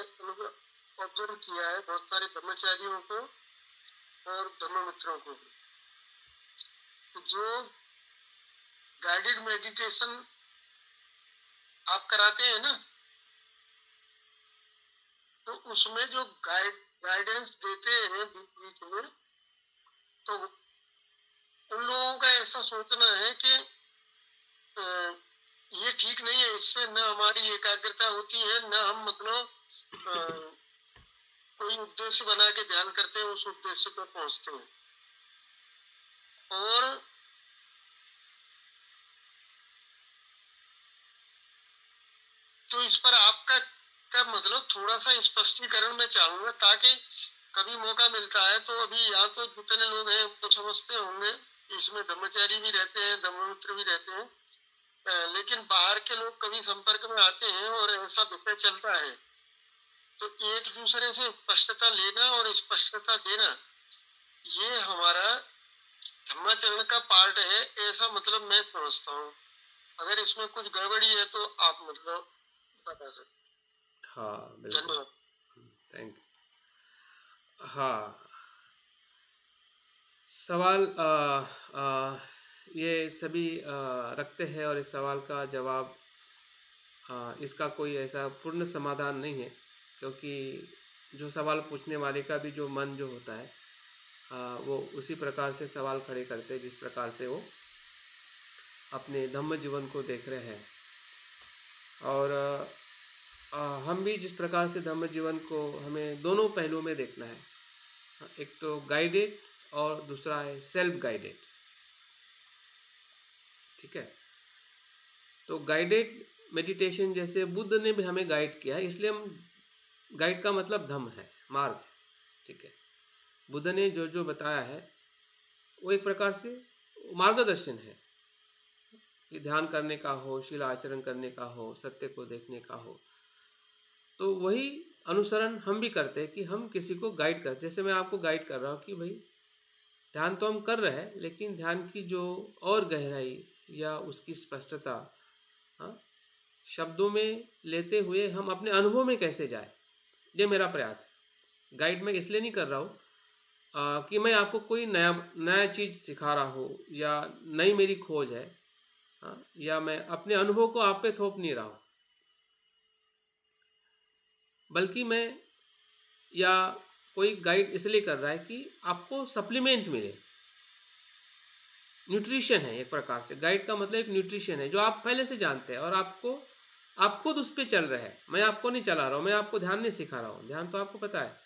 [SPEAKER 2] ऑब्जर्व किया है, बहुत सारे ब्रह्मचारियों को और धर्ममित्रों को भी, जो गाइडेड मेडिटेशन आप कराते हैं ना, तो उसमें जो गाइडेंस देते हैं बीच बीच में, तो उन लोगों का ऐसा सोचना है कि ये ठीक नहीं है, इससे न हमारी एकाग्रता होती है, न हम मतलब कोई उद्देश्य बना के ध्यान करते हैं, उस उद्देश्य पर पहुंचते हैं। और तो इस पर आपका मतलब थोड़ा सा स्पष्टीकरण मैं चाहूंगा, ताकि कभी मौका मिलता है तो अभी यहाँ तो जितने लोग हैं वो समझते होंगे, इसमें ब्रह्मचारी भी रहते हैं, धर्ममित्र भी रहते हैं, लेकिन बाहर के लोग कभी संपर्क में आते हैं और ऐसा विषय चलता है, तो एक दूसरे से स्पष्टता लेना और स्पष्टता देना, ये हमारा धर्माचरण का पार्ट है, ऐसा मतलब मैं समझता हूँ। अगर इसमें कुछ गड़बड़ी है तो आप मतलब बता सकते।
[SPEAKER 1] हाँ बिल्कुल,
[SPEAKER 2] धन्यवाद।
[SPEAKER 1] Thank you. हाँ, सवाल ये सभी रखते हैं, और इस सवाल का जवाब इसका कोई ऐसा पूर्ण समाधान नहीं है, क्योंकि जो सवाल पूछने वाले का भी जो मन जो होता है वो उसी प्रकार से सवाल खड़े करते हैं जिस प्रकार से वो अपने धम्म जीवन को देख रहे हैं। और हम भी जिस प्रकार से धम्म जीवन को हमें दोनों पहलुओं में देखना है, एक तो गाइडेड और दूसरा है सेल्फ गाइडेड। ठीक है, तो गाइडेड मेडिटेशन जैसे बुद्ध ने भी हमें गाइड किया है, इसलिए हम गाइड का मतलब धम्म है, मार्ग है, ठीक है। बुद्ध ने जो जो बताया है वो एक प्रकार से मार्गदर्शन है कि ध्यान करने का हो, शील आचरण करने का हो, सत्य को देखने का हो, तो वही अनुसरण हम भी करते हैं कि हम किसी को गाइड करते। जैसे मैं आपको गाइड कर रहा हूँ कि भाई ध्यान तो हम कर रहे हैं, लेकिन ध्यान की जो और गहराई या उसकी स्पष्टता, हाँ, शब्दों में लेते हुए हम अपने अनुभव में कैसे जाए, ये मेरा प्रयास है। गाइड मैं इसलिए नहीं कर रहा हूँ कि मैं आपको कोई नया नया चीज़ सिखा रहा हूँ या नई मेरी खोज है, हाँ, या मैं अपने अनुभव को आप पे थोप नहीं रहा हूँ, बल्कि मैं या कोई गाइड इसलिए कर रहा है कि आपको सप्लीमेंट मिले, न्यूट्रिशन है एक प्रकार से। गाइड का मतलब एक न्यूट्रिशन है जो आप पहले से जानते हैं और आप खुद उस पर चल रहे हैं। मैं आपको नहीं चला रहा हूँ, मैं आपको ध्यान नहीं सिखा रहा हूँ, ध्यान तो आपको पता है,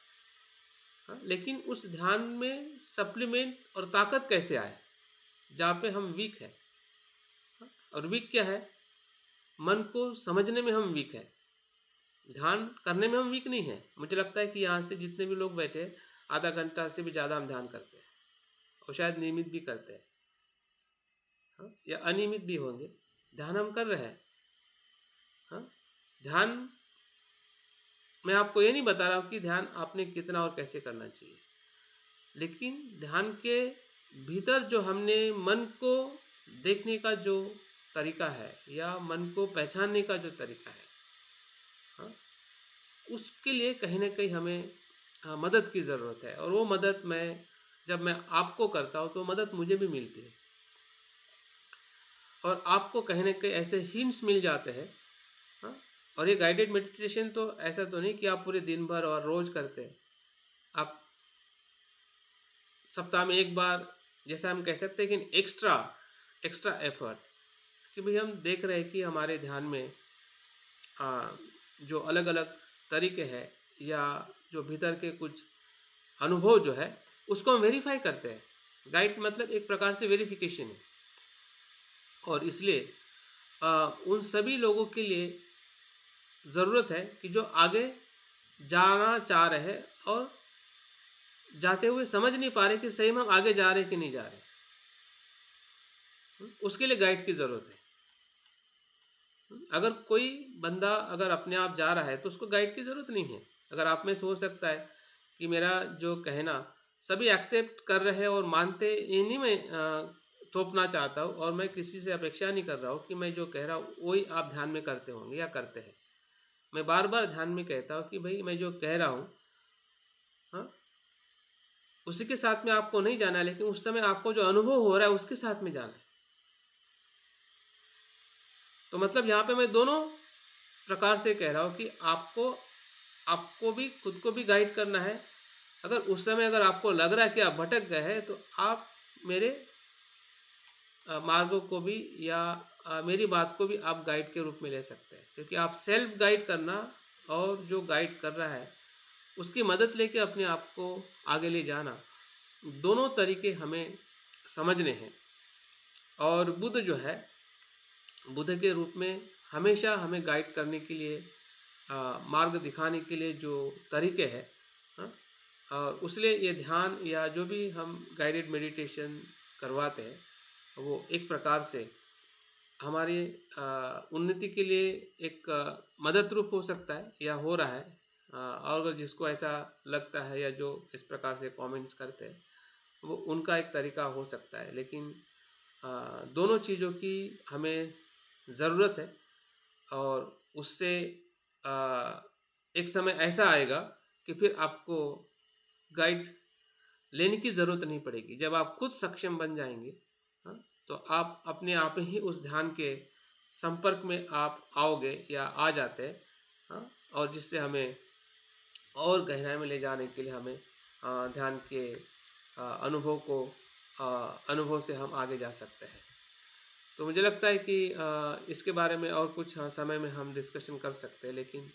[SPEAKER 1] हाँ, लेकिन उस ध्यान में सप्लीमेंट और ताकत कैसे आए जहाँ पे हम वीक है। हाँ, और वीक क्या है, मन को समझने में हम वीक है, ध्यान करने में हम वीक नहीं है। मुझे लगता है कि यहाँ से जितने भी लोग बैठे आधा घंटा से भी ज़्यादा हम ध्यान करते हैं और शायद नियमित भी करते हैं, हाँ, या अनियमित भी होंगे, ध्यान हम कर रहे हैं। हाँ, ध्यान मैं आपको ये नहीं बता रहा हूँ कि ध्यान आपने कितना और कैसे करना चाहिए, लेकिन ध्यान के भीतर जो हमने मन को देखने का जो तरीका है या मन को पहचानने का जो तरीका है, हाँ, उसके लिए कहीं ना कहीं हमें मदद की ज़रूरत है। और वो मदद जब मैं आपको करता हूँ तो मदद मुझे भी मिलती है और आपको कहीं ना कहीं ऐसे हिंट्स मिल जाते हैं, हाँ। और ये गाइडेड मेडिटेशन तो ऐसा तो नहीं कि आप पूरे दिन भर और रोज़ करते हैं, आप सप्ताह में एक बार, जैसा हम कह सकते हैं कि एक्स्ट्रा एफर्ट, कि भाई हम देख रहे हैं कि हमारे ध्यान में जो अलग अलग तरीके हैं या जो भीतर के कुछ अनुभव जो है उसको हम वेरीफाई करते हैं। गाइड मतलब एक प्रकार से वेरिफिकेशन है। और इसलिए उन सभी लोगों के लिए ज़रूरत है कि जो आगे जाना चाह रहे हैं और जाते हुए समझ नहीं पा रहे कि सही में हम आगे जा रहे कि नहीं जा रहे, उसके लिए गाइड की ज़रूरत है। अगर कोई बंदा अगर अपने आप जा रहा है तो उसको गाइड की ज़रूरत नहीं है। अगर आप में से हो सकता है कि मेरा जो कहना सभी एक्सेप्ट कर रहे हैं और मानते, इन्हीं में थोपना चाहता हूँ और मैं किसी से अपेक्षा नहीं कर रहा हूँ कि मैं जो कह रहा हूँ वही आप ध्यान में करते होंगे या करते हैं। मैं बार बार ध्यान में कहता हूँ कि भाई मैं जो कह रहा हूँ, हाँ, उसी के साथ में आपको नहीं जाना है, लेकिन उस समय आपको जो अनुभव हो रहा है उसके साथ में जाना है। तो मतलब यहाँ पे मैं दोनों प्रकार से कह रहा हूँ कि आपको भी खुद को भी गाइड करना है। अगर उस समय अगर आपको लग रहा है कि आप भटक गए हैं तो आप मेरे मार्गों को भी या मेरी बात को भी आप गाइड के रूप में ले सकते हैं, क्योंकि आप सेल्फ गाइड करना और जो गाइड कर रहा है उसकी मदद लेके अपने आप को आगे ले जाना, दोनों तरीके हमें समझने हैं। और बुद्ध जो है, बुद्ध के रूप में हमेशा हमें गाइड करने के लिए, मार्ग दिखाने के लिए जो तरीके हैं, हाँ, और उसलिए ये ध्यान या जो भी हम गाइडेड मेडिटेशन करवाते हैं वो एक प्रकार से हमारी उन्नति के लिए एक मदद रूप हो सकता है या हो रहा है। और अगर जिसको ऐसा लगता है या जो इस प्रकार से कमेंट्स करते हैं वो उनका एक तरीका हो सकता है, लेकिन दोनों चीज़ों की हमें ज़रूरत है। और उससे एक समय ऐसा आएगा कि फिर आपको गाइड लेने की ज़रूरत नहीं पड़ेगी। जब आप खुद सक्षम बन जाएंगे, हाँ, तो आप अपने आप ही उस ध्यान के संपर्क में आप आओगे या आ जाते हैं, हाँ, और जिससे हमें और गहराई में ले जाने के लिए हमें ध्यान के अनुभव से हम आगे जा सकते हैं। तो मुझे लगता है कि इसके बारे में और कुछ समय में हम डिस्कशन कर सकते हैं, लेकिन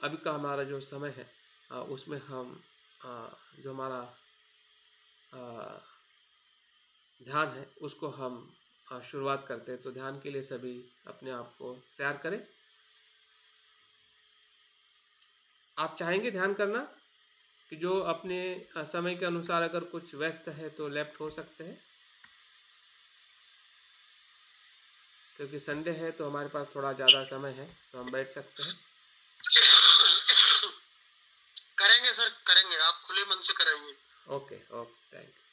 [SPEAKER 1] अभी का हमारा जो समय है उसमें हम जो हमारा ध्यान है उसको हम शुरुआत करते हैं। तो ध्यान के लिए सभी अपने आप को तैयार करें। आप चाहेंगे ध्यान करना कि जो अपने समय के अनुसार अगर कुछ व्यस्त है तो लेफ्ट हो सकते हैं, क्योंकि संडे है तो हमारे पास थोड़ा ज़्यादा समय है तो हम बैठ सकते हैं।
[SPEAKER 2] करेंगे सर, करेंगे, आप खुले मन से कराइए।
[SPEAKER 1] Okay okay, thank you.